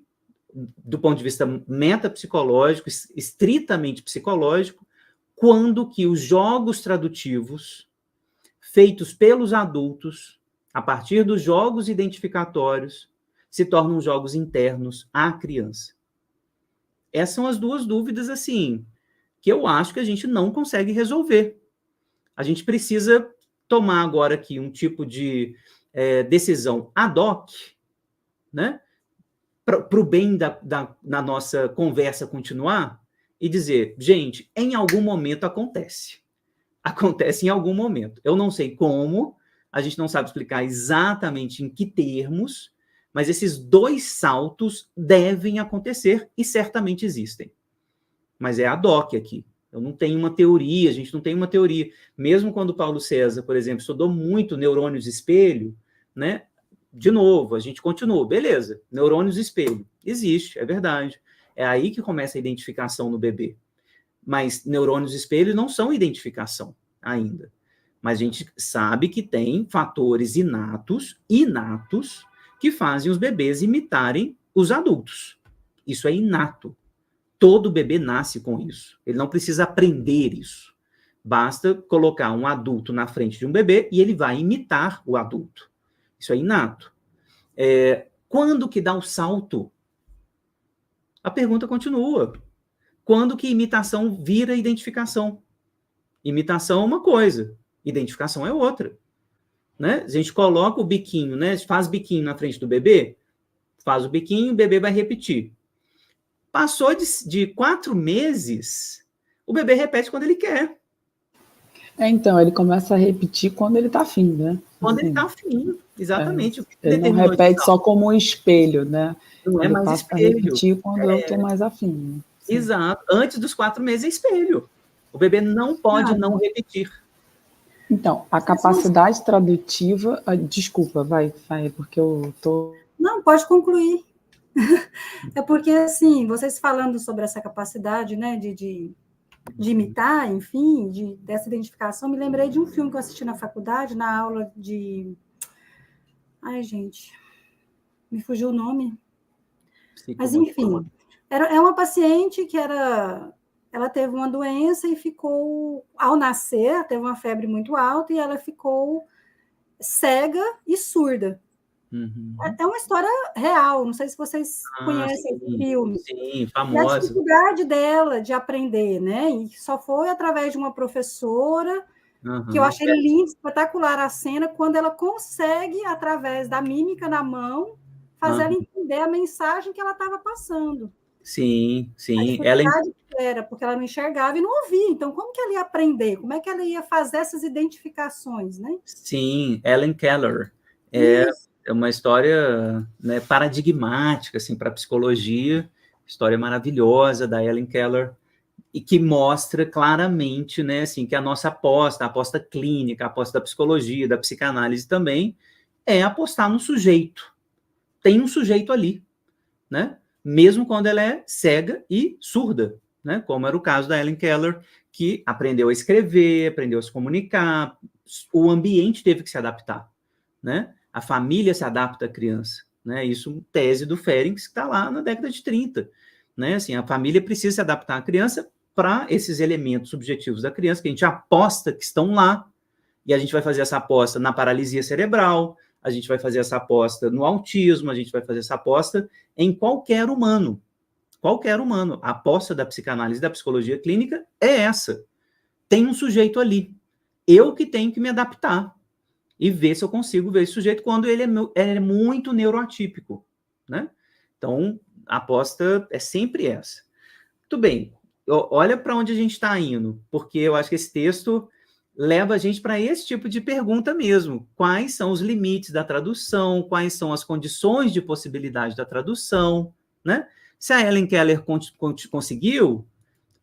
do ponto de vista metapsicológico, estritamente psicológico, quando que os jogos tradutivos feitos pelos adultos, a partir dos jogos identificatórios, se tornam jogos internos à criança. Essas são as 2 dúvidas, assim, que eu acho que a gente não consegue resolver. A gente precisa tomar agora aqui um tipo de decisão ad hoc, né? Para o bem da nossa conversa continuar, e dizer, gente, em algum momento acontece. Acontece em algum momento. Eu não sei como, a gente não sabe explicar exatamente em que termos, mas esses 2 saltos devem acontecer e certamente existem. Mas é ad hoc aqui. Eu não tenho uma teoria, a gente não tem uma teoria. Mesmo quando o Paulo César, por exemplo, estudou muito neurônios espelho, né? De novo, a gente continua, beleza, neurônios espelho, existe, é verdade. É aí que começa a identificação no bebê. Mas neurônios espelho não são identificação ainda. Mas a gente sabe que tem fatores inatos, que fazem os bebês imitarem os adultos. Isso é inato. Todo bebê nasce com isso. Ele não precisa aprender isso. Basta colocar um adulto na frente de um bebê e ele vai imitar o adulto. Isso é inato. Quando que dá o salto? A pergunta continua. Quando que imitação vira identificação? Imitação é uma coisa, identificação é outra. Né? A gente coloca o biquinho, né? Faz biquinho na frente do bebê, faz o biquinho, o bebê vai repetir. Passou de 4 meses, o bebê repete quando ele quer. Então, ele começa a repetir quando ele está afim, né? Quando ele está afim, exatamente. Ele não repete só como um espelho, né? Não ele é mais passa espelho. A repetir quando eu estou mais afim. Né? Exato. Antes dos 4 meses é espelho. O bebê não pode não repetir. Então, a capacidade tradutiva... Desculpa, vai, porque eu tô... Não, pode concluir. É porque, assim, vocês falando sobre essa capacidade, né, de imitar, enfim, dessa identificação, me lembrei de um filme que eu assisti na faculdade, na aula de... Ai, gente, me fugiu o nome. Mas, enfim, é uma paciente que ela teve uma doença e ficou, ao nascer, teve uma febre muito alta e ela ficou cega e surda. Uhum. É uma história real, não sei se vocês conhecem esse filme. Sim, famosa. E a dificuldade dela de aprender, né? E só foi através de uma professora, que eu achei lindo, espetacular a cena, quando ela consegue, através da mímica na mão, fazer ela entender a mensagem que ela estava passando. Sim. A dificuldade era porque ela não enxergava e não ouvia. Então, como que ela ia aprender? Como é que ela ia fazer essas identificações, né? Sim, Helen Keller. É uma história, né, paradigmática assim, para a psicologia, história maravilhosa da Helen Keller, e que mostra claramente, né, assim, que a nossa aposta, a aposta clínica, a aposta da psicologia, da psicanálise também, é apostar no sujeito. Tem um sujeito ali, né? Mesmo quando ela é cega e surda, né? Como era o caso da Helen Keller, que aprendeu a escrever, aprendeu a se comunicar, o ambiente teve que se adaptar, né? A família se adapta à criança, né? Isso tese do Ferenczi, que está lá na década de 30, né? Assim, a família precisa se adaptar à criança para esses elementos subjetivos da criança, que a gente aposta que estão lá, e a gente vai fazer essa aposta na paralisia cerebral, a gente vai fazer essa aposta no autismo, a gente vai fazer essa aposta em qualquer humano. Qualquer humano. A aposta da psicanálise e da psicologia clínica é essa. Tem um sujeito ali. Eu que tenho que me adaptar e ver se eu consigo ver esse sujeito quando ele é muito neuroatípico, né? Então, a aposta é sempre essa. Muito bem. Olha para onde a gente está indo, porque eu acho que esse texto leva a gente para esse tipo de pergunta mesmo. Quais são os limites da tradução? Quais são as condições de possibilidade da tradução, né? Se a Helen Keller conseguiu,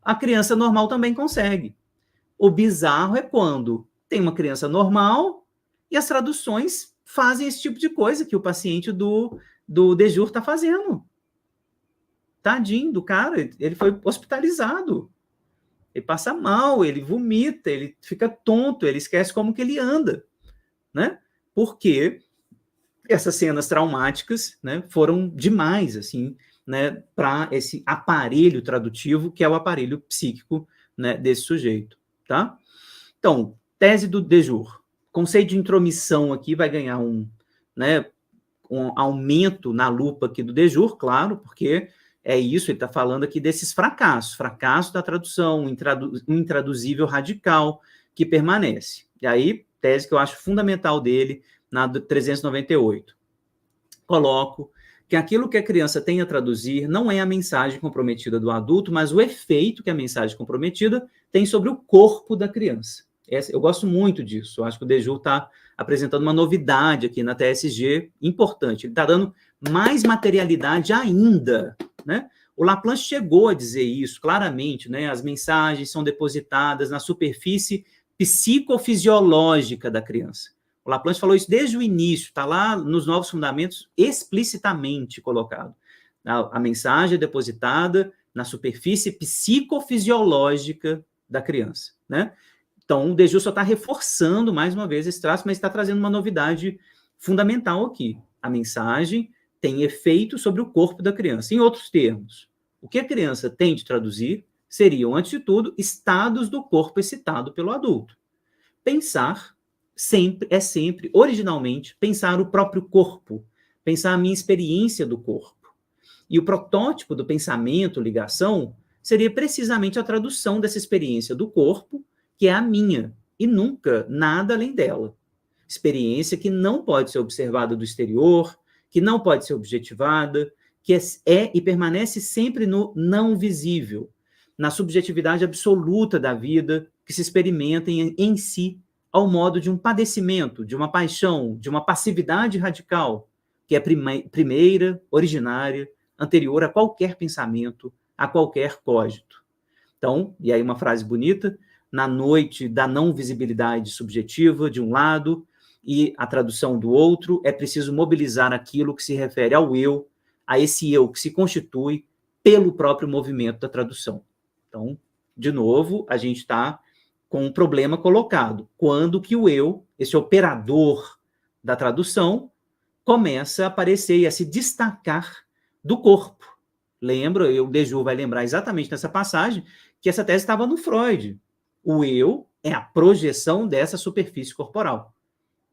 a criança normal também consegue. O bizarro é quando tem uma criança normal e as traduções fazem esse tipo de coisa que o paciente do Dejour está fazendo. Tadinho do cara, ele foi hospitalizado. Ele passa mal, ele vomita, ele fica tonto, ele esquece como que ele anda, né? Porque essas cenas traumáticas, né, foram demais, assim, né, para esse aparelho tradutivo, que é o aparelho psíquico, né, desse sujeito, tá? Então, tese do Dejour. Conceito de intromissão aqui vai ganhar um aumento na lupa aqui do Dejour, claro, porque é isso, ele está falando aqui desses fracassos, fracasso da tradução, um intraduzível radical que permanece. E aí, tese que eu acho fundamental dele, na 398. Coloco que aquilo que a criança tem a traduzir não é a mensagem comprometida do adulto, mas o efeito que a mensagem comprometida tem sobre o corpo da criança. Eu gosto muito disso. Eu acho que o Dejour está apresentando uma novidade aqui na TSG importante. Ele está dando mais materialidade ainda, né? O Laplanche chegou a dizer isso claramente, né? As mensagens são depositadas na superfície psicofisiológica da criança. O Laplanche falou isso desde o início, está lá nos Novos Fundamentos explicitamente colocado. A mensagem é depositada na superfície psicofisiológica da criança, né? Então, o Dejour só está reforçando, mais uma vez, esse traço, mas está trazendo uma novidade fundamental aqui. A mensagem tem efeito sobre o corpo da criança. Em outros termos, o que a criança tem de traduzir seriam, antes de tudo, estados do corpo excitado pelo adulto. Pensar é sempre, originalmente, pensar o próprio corpo, pensar a minha experiência do corpo. E o protótipo do pensamento, ligação, seria precisamente a tradução dessa experiência do corpo, que é a minha, e nunca nada além dela. Experiência que não pode ser observada do exterior, que não pode ser objetivada, que é e permanece sempre no não visível, na subjetividade absoluta da vida, que se experimenta em si, ao modo de um padecimento, de uma paixão, de uma passividade radical, que é primeira, originária, anterior a qualquer pensamento, a qualquer cogito. Então, e aí uma frase bonita, na noite da não visibilidade subjetiva, de um lado, e a tradução do outro, é preciso mobilizar aquilo que se refere ao eu, a esse eu que se constitui pelo próprio movimento da tradução. Então, de novo, a gente está com um problema colocado. Quando que o eu, esse operador da tradução, começa a aparecer e a se destacar do corpo. Lembra, o Dejour vai lembrar exatamente nessa passagem, que essa tese estava no Freud. O eu é a projeção dessa superfície corporal.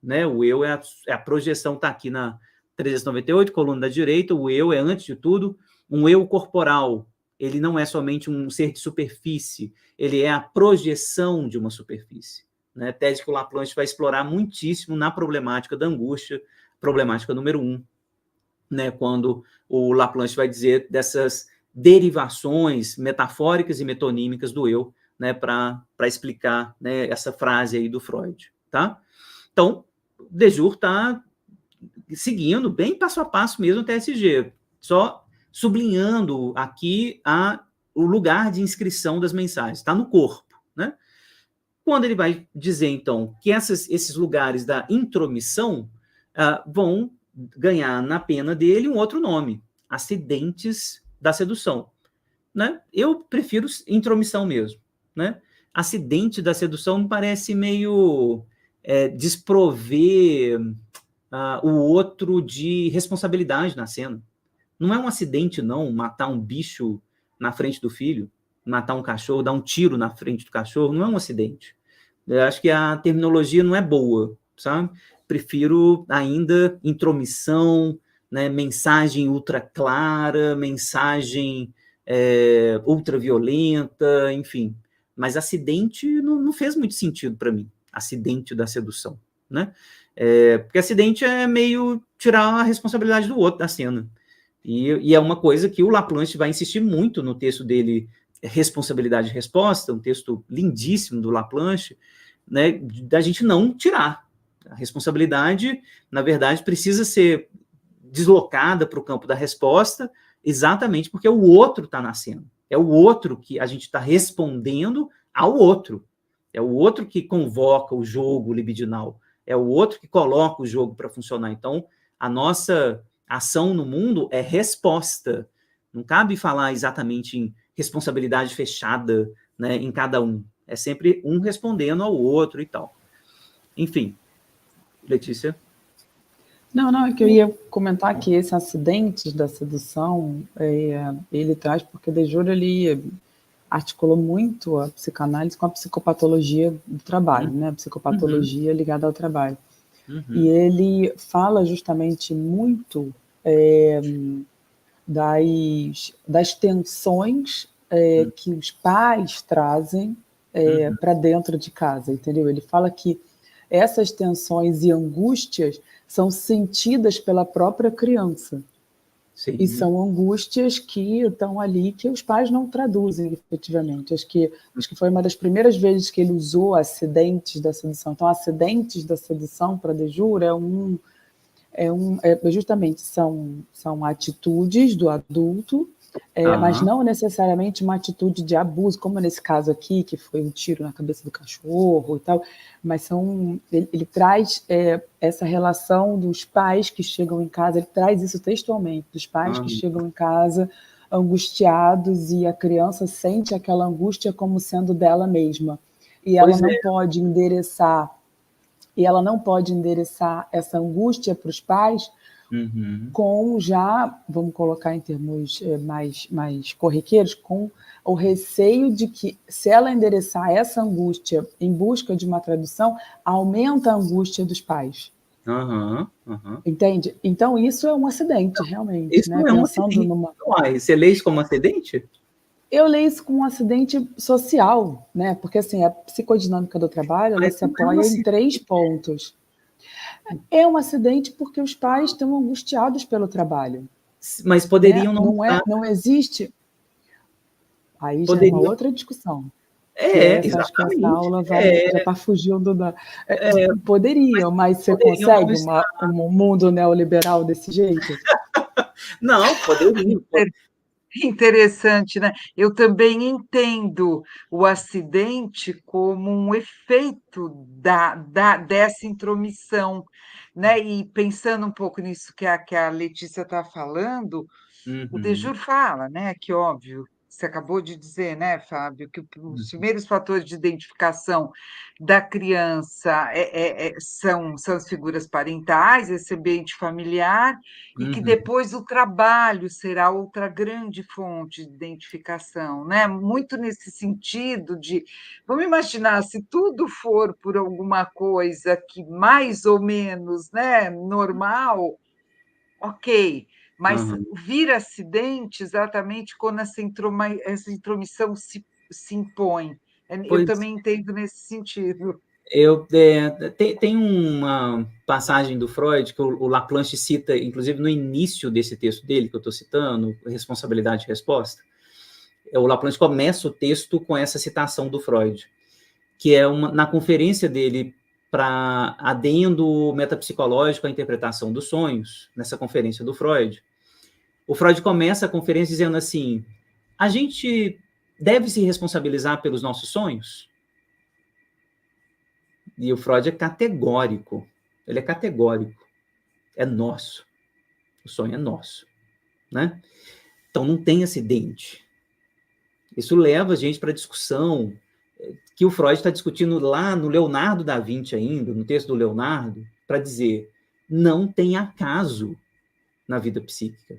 Né? O eu é a projeção, está aqui na 398, coluna da direita, o eu é, antes de tudo, um eu corporal. Ele não é somente um ser de superfície, ele é a projeção de uma superfície. Né? Tese que o Laplanche vai explorar muitíssimo na problemática da angústia, problemática número 1, né? Quando o Laplanche vai dizer dessas derivações metafóricas e metonímicas do eu, né, para explicar, né, essa frase aí do Freud, tá? Então, Dejour está seguindo bem passo a passo mesmo o TSG, só sublinhando aqui o lugar de inscrição das mensagens, está no corpo, né? Quando ele vai dizer, então, que esses lugares da intromissão vão ganhar na pena dele um outro nome, acidentes da sedução. né? Eu prefiro intromissão mesmo, né? Acidente da sedução me parece meio desprover o outro de responsabilidade na cena. Não é um acidente, não, matar um bicho na frente do filho, matar um cachorro, dar um tiro na frente do cachorro, não é um acidente. Eu acho que a terminologia não é boa, sabe? Prefiro ainda intromissão, né, mensagem ultra clara, mensagem ultra violenta, enfim. Mas acidente não fez muito sentido para mim, acidente da sedução, né? Porque acidente é meio tirar a responsabilidade do outro da cena. E é uma coisa que o Laplanche vai insistir muito no texto dele, Responsabilidade e Resposta, um texto lindíssimo do Laplanche, né, da gente não tirar. A responsabilidade, na verdade, precisa ser deslocada para o campo da resposta, exatamente porque o outro está na cena. É o outro que a gente está respondendo ao outro. É o outro que convoca o jogo libidinal. É o outro que coloca o jogo para funcionar. Então, a nossa ação no mundo é resposta. Não cabe falar exatamente em responsabilidade fechada, né, em cada um. É sempre um respondendo ao outro e tal. Enfim, Letícia? Não, é que eu ia comentar que esse acidente da sedução, ele traz, porque De Jure, ele articulou muito a psicanálise com a psicopatologia do trabalho, né? A psicopatologia ligada ao trabalho. E ele fala justamente muito das tensões que os pais trazem para dentro de casa, entendeu? Ele fala que essas tensões e angústias são sentidas pela própria criança. Sim. E são angústias que estão ali, que os pais não traduzem efetivamente. Acho que foi uma das primeiras vezes que ele usou acidentes da sedução. Então, acidentes da sedução para De Jure justamente são atitudes do adulto, mas não necessariamente uma atitude de abuso, como nesse caso aqui, que foi um tiro na cabeça do cachorro e tal, mas ele traz essa relação dos pais que chegam em casa, ele traz isso textualmente, dos pais que chegam em casa angustiados e a criança sente aquela angústia como sendo dela mesma. E ela não pode endereçar essa angústia para os pais com vamos colocar em termos mais corriqueiros, com o receio de que, se ela endereçar essa angústia em busca de uma tradução, aumenta a angústia dos pais. Entende? Então, isso é um acidente, realmente. Isso não é um acidente. Você lê isso como acidente? Eu leio isso como um acidente social, né? Porque assim, a psicodinâmica do trabalho ela se apoia em 3 pontos. É um acidente porque os pais estão angustiados pelo trabalho. Mas poderiam não existe. Aí já é uma outra discussão. Exatamente. Acho que essa aula já está fugindo da. Poderiam, mas você consegue um mundo neoliberal desse jeito? Não, poderiam. Interessante, né? Eu também entendo o acidente como um efeito dessa intromissão, né? E pensando um pouco nisso que a Letícia está falando, o De Jure fala, né? Que óbvio, você acabou de dizer, né, Fábio, que os primeiros fatores de identificação da criança são as figuras parentais, esse ambiente familiar, e que depois o trabalho será outra grande fonte de identificação, né? Muito nesse sentido de, vamos imaginar, se tudo for por alguma coisa que mais ou menos, né, normal, ok, mas vira acidente exatamente quando essa intromissão se impõe. Eu também entendo nesse sentido. Tem uma passagem do Freud que o Laplanche cita, inclusive no início desse texto dele, que eu estou citando, Responsabilidade e Resposta. O Laplanche começa o texto com essa citação do Freud, que é na conferência dele para adendo metapsicológico à interpretação dos sonhos, nessa conferência do Freud. O Freud começa a conferência dizendo assim: a gente deve se responsabilizar pelos nossos sonhos? E o Freud é categórico. Ele é categórico. É nosso. O sonho é nosso, né? Então não tem acidente. Isso leva a gente para a discussão que o Freud está discutindo lá no Leonardo da Vinci ainda, no texto do Leonardo, para dizer, não tem acaso na vida psíquica.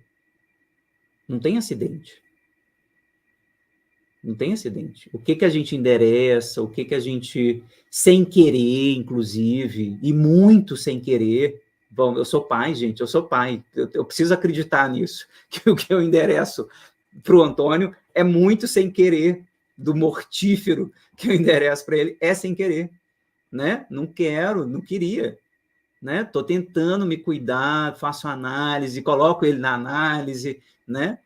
Não tem acidente. Não tem acidente. O que a gente endereça, o que a gente, sem querer, inclusive, e muito sem querer. Bom, eu sou pai, gente, eu sou pai. Eu preciso acreditar nisso, que o que eu endereço para o Antônio é muito sem querer, do mortífero que eu endereço para ele é sem querer, né? Não quero, não queria, né? Estou tentando me cuidar, faço análise, coloco ele na análise, né?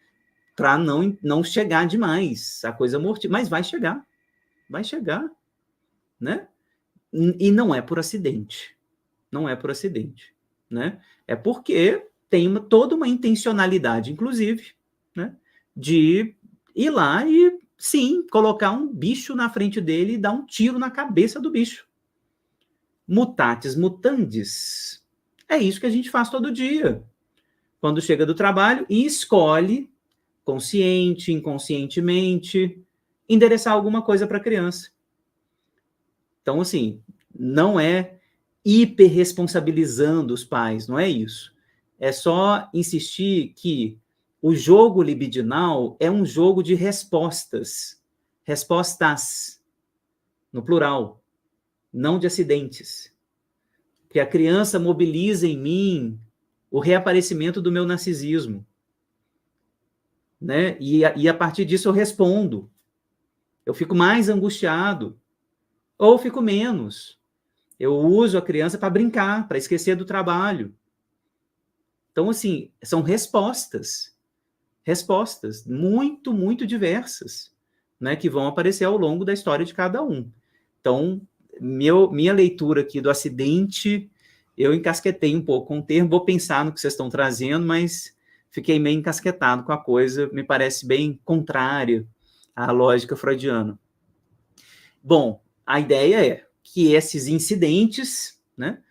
Para não chegar demais, a coisa mortífera, mas vai chegar, né? E não é por acidente, né? É porque tem toda uma intencionalidade, inclusive, né? De ir lá e, sim, colocar um bicho na frente dele e dar um tiro na cabeça do bicho. Mutatis mutandis. É isso que a gente faz todo dia. Quando chega do trabalho e escolhe, consciente, inconscientemente, endereçar alguma coisa para a criança. Então, assim, não é hiperresponsabilizando os pais, não é isso. É só insistir que o jogo libidinal é um jogo de respostas, no plural, não de acidentes. Que a criança mobiliza em mim o reaparecimento do meu narcisismo, né? E a partir disso eu respondo. Eu fico mais angustiado, ou fico menos. Eu uso a criança para brincar, para esquecer do trabalho. Então, assim, são respostas muito, muito diversas, né, que vão aparecer ao longo da história de cada um. Então, minha leitura aqui do acidente, eu encasquetei um pouco com o termo, vou pensar no que vocês estão trazendo, mas fiquei meio encasquetado com a coisa, me parece bem contrária à lógica freudiana. Bom, a ideia é que esses incidentes, né,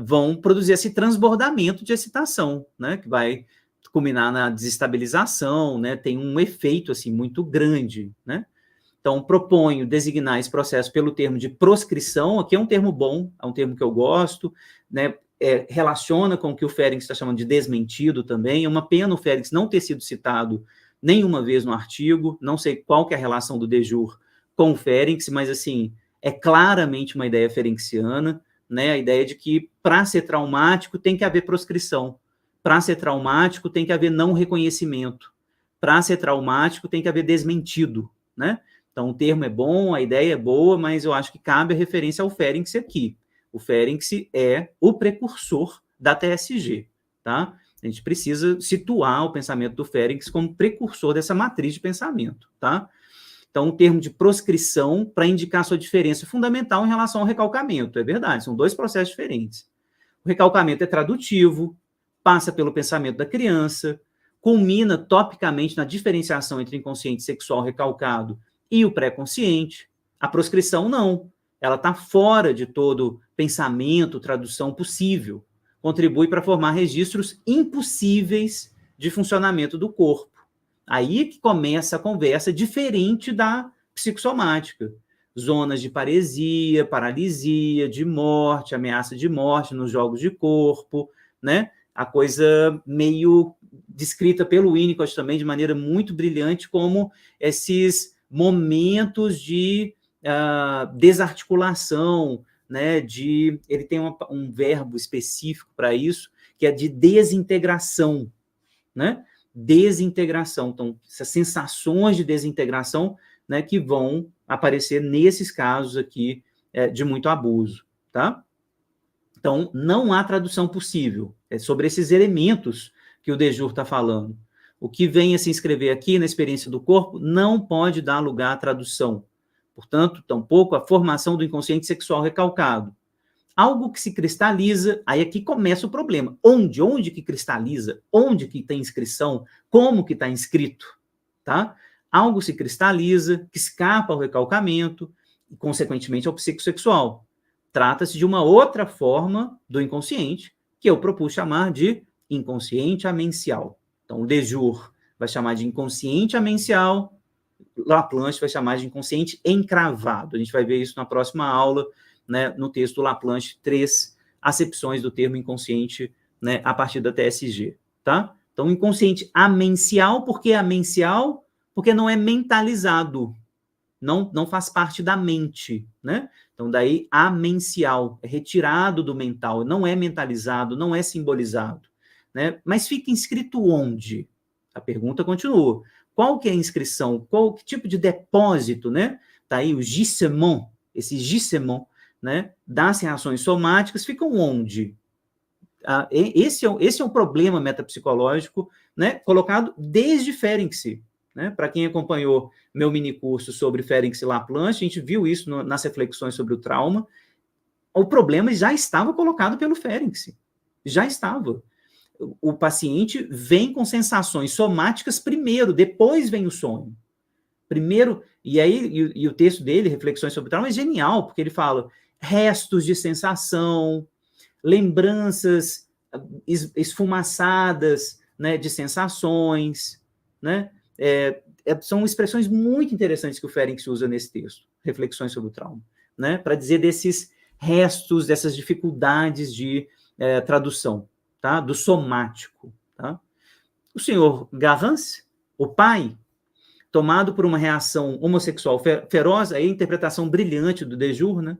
vão produzir esse transbordamento de excitação, né, que vai culminar na desestabilização, né, tem um efeito assim muito grande, né? Então, proponho designar esse processo pelo termo de proscrição, aqui é um termo bom, é um termo que eu gosto, né, relaciona com o que o Ferenczi está chamando de desmentido também, é uma pena o Ferenczi não ter sido citado nenhuma vez no artigo, não sei qual que é a relação do de Jure com o Ferenczi, mas assim, é claramente uma ideia ferenciana, né, a ideia de que para ser traumático tem que haver proscrição, para ser traumático tem que haver não reconhecimento, para ser traumático tem que haver desmentido, né? Então, o termo é bom, a ideia é boa, mas eu acho que cabe a referência ao Ferenczi aqui. O Ferenczi é o precursor da TSG, tá? A gente precisa situar o pensamento do Ferenczi como precursor dessa matriz de pensamento, tá? Então, o termo de proscrição, para indicar sua diferença fundamental em relação ao recalcamento, é verdade, são dois processos diferentes. O recalcamento é tradutivo, passa pelo pensamento da criança, culmina topicamente na diferenciação entre inconsciente sexual recalcado e o pré-consciente. A proscrição não, ela está fora de todo pensamento, tradução possível, contribui para formar registros impossíveis de funcionamento do corpo. Aí que começa a conversa diferente da psicossomática. Zonas de paresia, paralisia, de morte, ameaça de morte nos jogos de corpo, né? A coisa meio descrita pelo Winnicott também de maneira muito brilhante como esses momentos de desarticulação, né? Ele tem um verbo específico para isso, que é de desintegração, né? Desintegração. Então, essas sensações de desintegração, né, que vão aparecer nesses casos aqui de muito abuso, tá? Então, não há tradução possível. É sobre esses elementos que o de Jure está falando. O que vem a se inscrever aqui na experiência do corpo não pode dar lugar à tradução. Portanto, tampouco a formação do inconsciente sexual recalcado. Algo que se cristaliza, aí aqui começa o problema. Onde que cristaliza? Onde que tem inscrição? Como que está inscrito? Tá? Algo se cristaliza, que escapa ao recalcamento e, consequentemente, ao psicossexual. Trata-se de uma outra forma do inconsciente, que eu propus chamar de inconsciente amencial. Então, o de Jure vai chamar de inconsciente amencial, Laplanche vai chamar de inconsciente encravado. A gente vai ver isso na próxima aula, né, no texto Laplanche, 3 acepções do termo inconsciente, né, a partir da TSG, tá? Então, inconsciente amencial, por que amencial? Porque não é mentalizado, não faz parte da mente, né? Então, daí, amencial, é retirado do mental, não é mentalizado, não é simbolizado, né? Mas fica inscrito onde? A pergunta continua. Qual que é a inscrição? Que tipo de depósito, né? Tá aí o gisement, esse gisement, né, das reações somáticas, ficam onde? Esse é um problema metapsicológico, né, colocado desde Ferenczi, né? Para quem acompanhou meu minicurso sobre Ferenczi e Laplanche, a gente viu isso nas reflexões sobre o trauma. O problema já estava colocado pelo Ferenczi, já estava. O paciente vem com sensações somáticas primeiro, depois vem o sonho. Primeiro, e aí e o texto dele, Reflexões sobre o Trauma, é genial, porque ele fala restos de sensação, lembranças esfumaçadas, né, de sensações, né? São expressões muito interessantes que o Ferenczi usa nesse texto, Reflexões sobre o Trauma, né, para dizer desses restos, dessas dificuldades de tradução, tá? Do somático, tá? O senhor Garance, o pai, tomado por uma reação homossexual feroz, aí a interpretação brilhante do Dejour, né,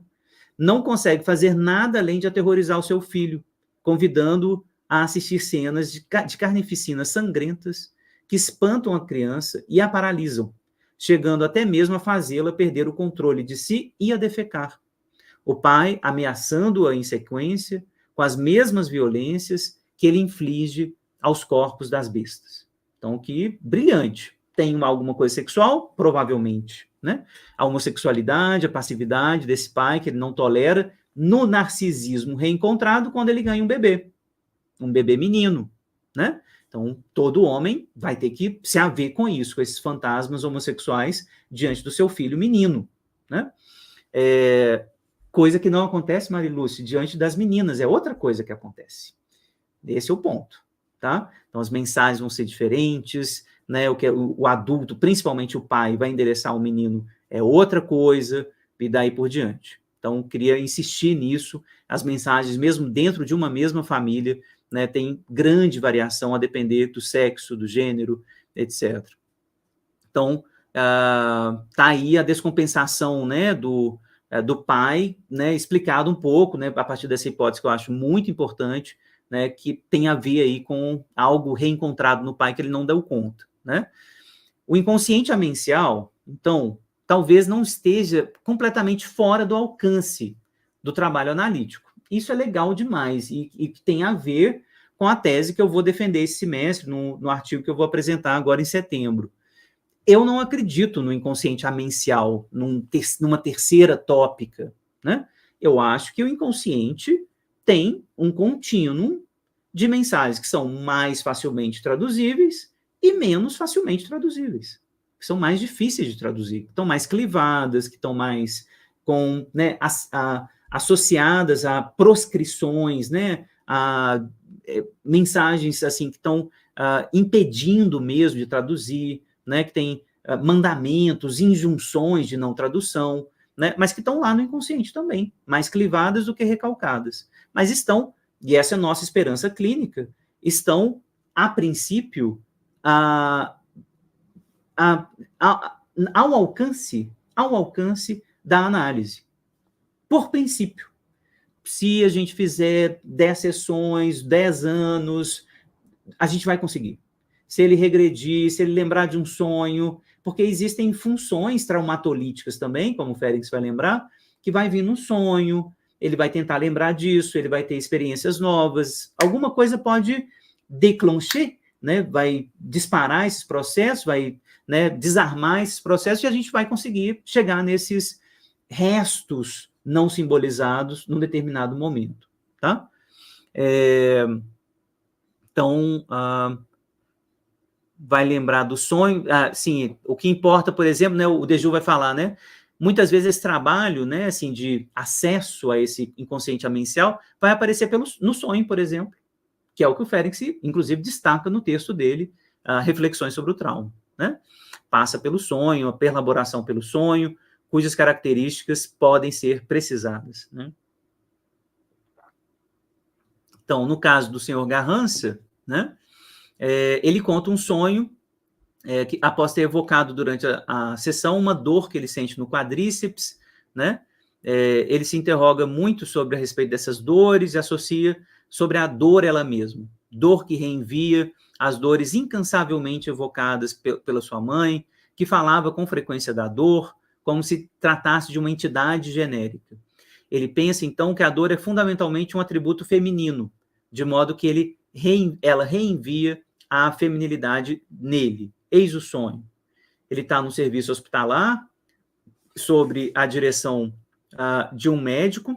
não consegue fazer nada além de aterrorizar o seu filho, convidando-o a assistir cenas de carnificinas sangrentas que espantam a criança e a paralisam, chegando até mesmo a fazê-la perder o controle de si e a defecar. O pai ameaçando-a em sequência com as mesmas violências que ele inflige aos corpos das bestas. Então, que brilhante. Tem alguma coisa sexual? Provavelmente, né? A homossexualidade, a passividade desse pai que ele não tolera, no narcisismo reencontrado quando ele ganha um bebê menino, né? Então, todo homem vai ter que se haver com isso, com esses fantasmas homossexuais diante do seu filho menino, né? Coisa que não acontece, Marilúcia, diante das meninas, é outra coisa que acontece. Esse é o ponto, tá? Então, as mensagens vão ser diferentes, né? O adulto, principalmente o pai, vai endereçar o menino, é outra coisa, e daí por diante. Então, queria insistir nisso. As mensagens, mesmo dentro de uma mesma família, né, tem grande variação a depender do sexo, do gênero, etc. Então, tá aí a descompensação, né, do pai, né, explicado um pouco, né, a partir dessa hipótese que eu acho muito importante, né, que tem a ver aí com algo reencontrado no pai que ele não deu conta, né? O inconsciente amencial, então, talvez não esteja completamente fora do alcance do trabalho analítico. Isso é legal demais e tem a ver com a tese que eu vou defender esse semestre, no artigo que eu vou apresentar agora em setembro. Eu não acredito no inconsciente amencial, numa terceira tópica, né? Eu acho que o inconsciente tem um contínuo de mensagens que são mais facilmente traduzíveis e menos facilmente traduzíveis, que são mais difíceis de traduzir, que estão mais clivadas, que estão mais com, né, associadas a proscrições, né, a mensagens assim que estão impedindo mesmo de traduzir, né, que tem mandamentos, injunções de não tradução, né, mas que estão lá no inconsciente também, mais clivadas do que recalcadas. Mas estão, e essa é a nossa esperança clínica, estão, a princípio, ao alcance da análise. Por princípio. Se a gente fizer 10 sessões, 10 anos, a gente vai conseguir. Se ele regredir, se ele lembrar de um sonho, porque existem funções traumatolíticas também, como o Ferenczi vai lembrar, que vai vir no sonho, ele vai tentar lembrar disso, ele vai ter experiências novas, alguma coisa pode declencher, né, vai disparar esses processos, vai, né, desarmar esses processos e a gente vai conseguir chegar nesses restos não simbolizados num determinado momento, tá? Então, vai lembrar do sonho, sim, o que importa, por exemplo, né, o Dejour vai falar, né, muitas vezes esse trabalho, né, assim, de acesso a esse inconsciente amencial vai aparecer no sonho, por exemplo, que é o que o Ferenczi, inclusive, destaca no texto dele, Reflexões sobre o Trauma, né? passa pelo sonho, a perlaboração pelo sonho, cujas características podem ser precisadas, né? Então, no caso do senhor Garrança, né, ele conta um sonho que, após ter evocado durante a sessão uma dor que ele sente no quadríceps, né, ele se interroga muito sobre a respeito dessas dores e associa sobre a dor ela mesma, dor que reenvia as dores incansavelmente evocadas pela sua mãe, que falava com frequência da dor, como se tratasse de uma entidade genérica. Ele pensa, então, que a dor é fundamentalmente um atributo feminino, de modo que ela reenvia a feminilidade nele. Eis o sonho. Ele está no serviço hospitalar, sob a direção de um médico,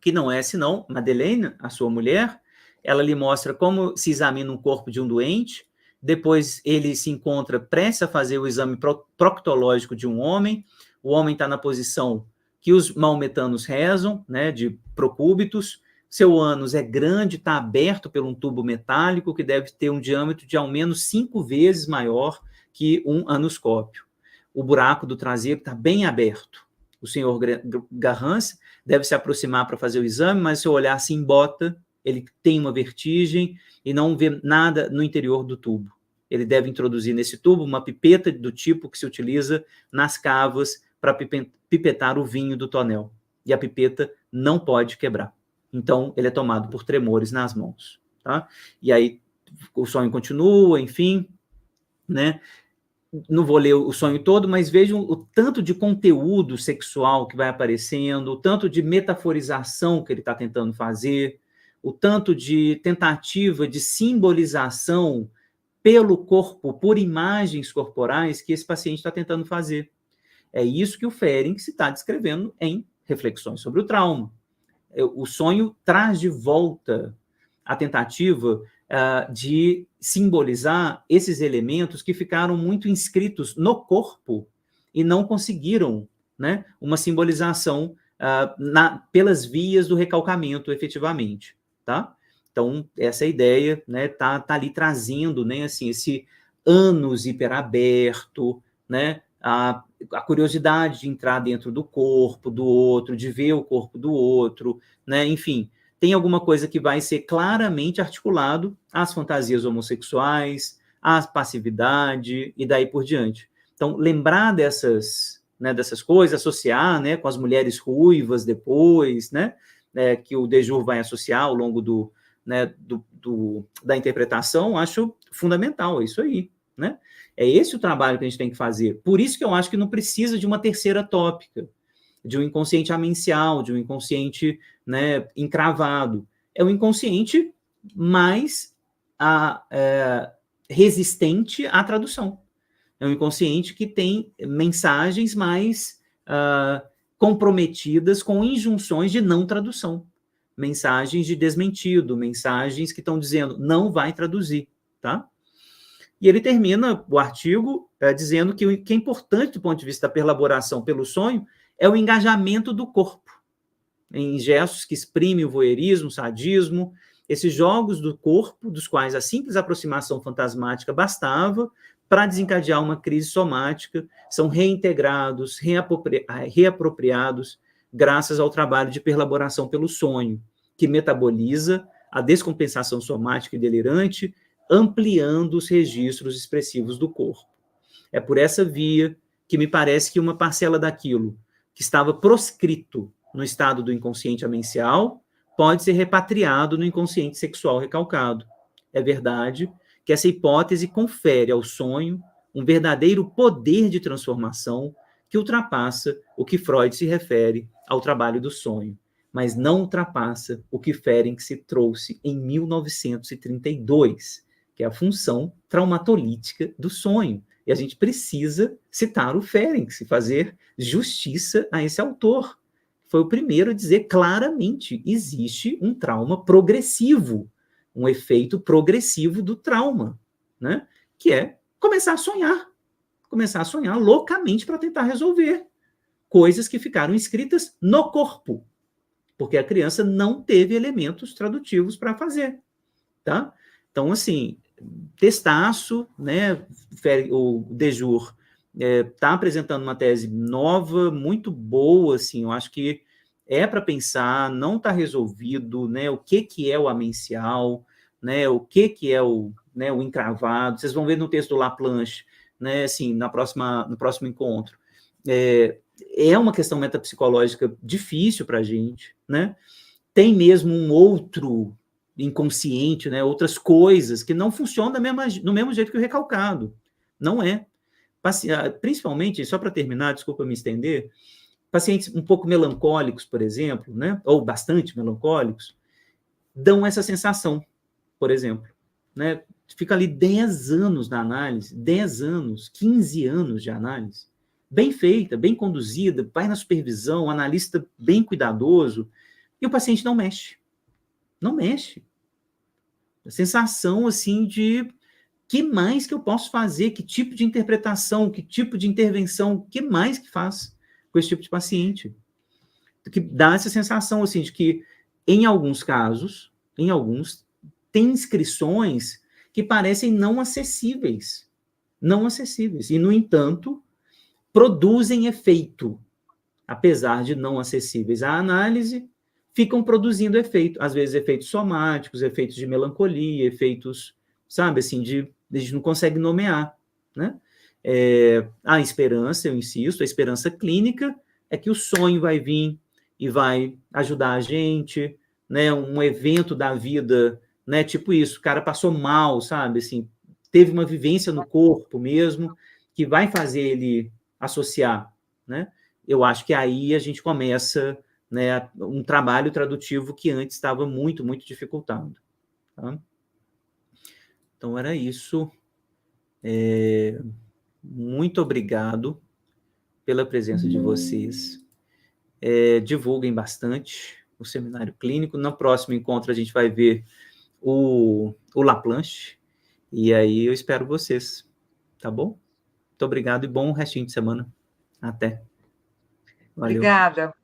que não é senão Madeleine, a sua mulher. Ela lhe mostra como se examina um corpo de um doente. Depois ele se encontra prestes a fazer o exame proctológico de um homem. O homem está na posição que os maometanos rezam, né, de procúbitos. Seu ânus é grande, está aberto por um tubo metálico que deve ter um diâmetro de ao menos 5 vezes maior que um anoscópio. O buraco do traseiro está bem aberto. O senhor Garrança deve se aproximar para fazer o exame, mas seu olhar se embota, ele tem uma vertigem e não vê nada no interior do tubo. Ele deve introduzir nesse tubo uma pipeta do tipo que se utiliza nas cavas para pipetar o vinho do tonel. E a pipeta não pode quebrar. Então, ele é tomado por tremores nas mãos. Tá? E aí, o sonho continua, enfim, né? Não vou ler o sonho todo, mas vejam o tanto de conteúdo sexual que vai aparecendo, o tanto de metaforização que ele está tentando fazer, o tanto de tentativa de simbolização pelo corpo, por imagens corporais que esse paciente está tentando fazer. É isso que o Ferenczi está descrevendo em Reflexões sobre o Trauma. O sonho traz de volta a tentativa de simbolizar esses elementos que ficaram muito inscritos no corpo e não conseguiram, né, uma simbolização pelas vias do recalcamento, efetivamente, tá? Então, essa ideia, né, tá ali trazendo, né, assim, esse ânus hiperaberto, né, a curiosidade de entrar dentro do corpo do outro, de ver o corpo do outro, né, enfim, tem alguma coisa que vai ser claramente articulado às fantasias homossexuais, à passividade e daí por diante. Então, lembrar dessas coisas, associar, né, com as mulheres ruivas depois, né, que o Desjur vai associar ao longo da interpretação, acho fundamental, é isso aí, né? É esse o trabalho que a gente tem que fazer. Por isso que eu acho que não precisa de uma terceira tópica, de um inconsciente amencial, de um inconsciente, né, encravado. É um inconsciente mais resistente à tradução. É um inconsciente que tem mensagens mais comprometidas com injunções de não tradução. Mensagens de desmentido, mensagens que estão dizendo não vai traduzir, tá? E ele termina o artigo dizendo que o que é importante do ponto de vista da perlaboração pelo sonho é o engajamento do corpo em gestos que exprimem o voyeurismo, o sadismo, esses jogos do corpo, dos quais a simples aproximação fantasmática bastava para desencadear uma crise somática, são reintegrados, reapropriados, graças ao trabalho de perlaboração pelo sonho, que metaboliza a descompensação somática e delirante, ampliando os registros expressivos do corpo. É por essa via que me parece que uma parcela daquilo que estava proscrito no estado do inconsciente amencial pode ser repatriado no inconsciente sexual recalcado. É verdade que essa hipótese confere ao sonho um verdadeiro poder de transformação que ultrapassa o que Freud se refere ao trabalho do sonho, mas não ultrapassa o que Ferenczi trouxe em 1932, que é a função traumatolítica do sonho. E a gente precisa citar o Ferenczi, fazer justiça a esse autor. Foi o primeiro a dizer claramente, existe um trauma progressivo, um efeito progressivo do trauma, né? Que é começar a sonhar loucamente para tentar resolver coisas que ficaram inscritas no corpo, porque a criança não teve elementos tradutivos para fazer, tá? Então, assim, testaço, né? O Desjur está apresentando uma tese nova, muito boa, assim, eu acho que é para pensar, não está resolvido, né, o que é o amencial, né, o que é o encravado, vocês vão ver no texto do Laplanche, né, assim, no próximo encontro. É uma questão metapsicológica difícil para a gente, né, tem mesmo um outro inconsciente, né, outras coisas que não funcionam do mesmo jeito que o recalcado, não é. Principalmente, só para terminar, desculpa me estender, pacientes um pouco melancólicos, por exemplo, né, ou bastante melancólicos, dão essa sensação, por exemplo, né, fica ali 10 anos na análise, 10 anos, 15 anos de análise, bem feita, bem conduzida, vai na supervisão, analista bem cuidadoso, e o paciente não mexe. Não mexe. A sensação, assim, de que mais que eu posso fazer, que tipo de interpretação, que tipo de intervenção, que mais que faz com esse tipo de paciente. Que dá essa sensação, assim, de que, em alguns casos, tem inscrições que parecem não acessíveis. Não acessíveis. E, no entanto, produzem efeito. Apesar de não acessíveis à análise, ficam produzindo efeito. Às vezes, efeitos somáticos, efeitos de melancolia, efeitos, sabe, assim, a gente não consegue nomear, né? A esperança, eu insisto, a esperança clínica é que o sonho vai vir e vai ajudar a gente, né? Um evento da vida, né? Tipo isso, o cara passou mal, sabe? Assim, teve uma vivência no corpo mesmo, que vai fazer ele associar, né? Eu acho que aí a gente começa, né, um trabalho tradutivo que antes estava muito, muito dificultado. Tá? Então, era isso. Muito obrigado pela presença de vocês. Divulguem bastante o seminário clínico. No próximo encontro, a gente vai ver o Laplanche. E aí, eu espero vocês. Tá bom? Muito obrigado e bom restinho de semana. Até. Valeu. Obrigada.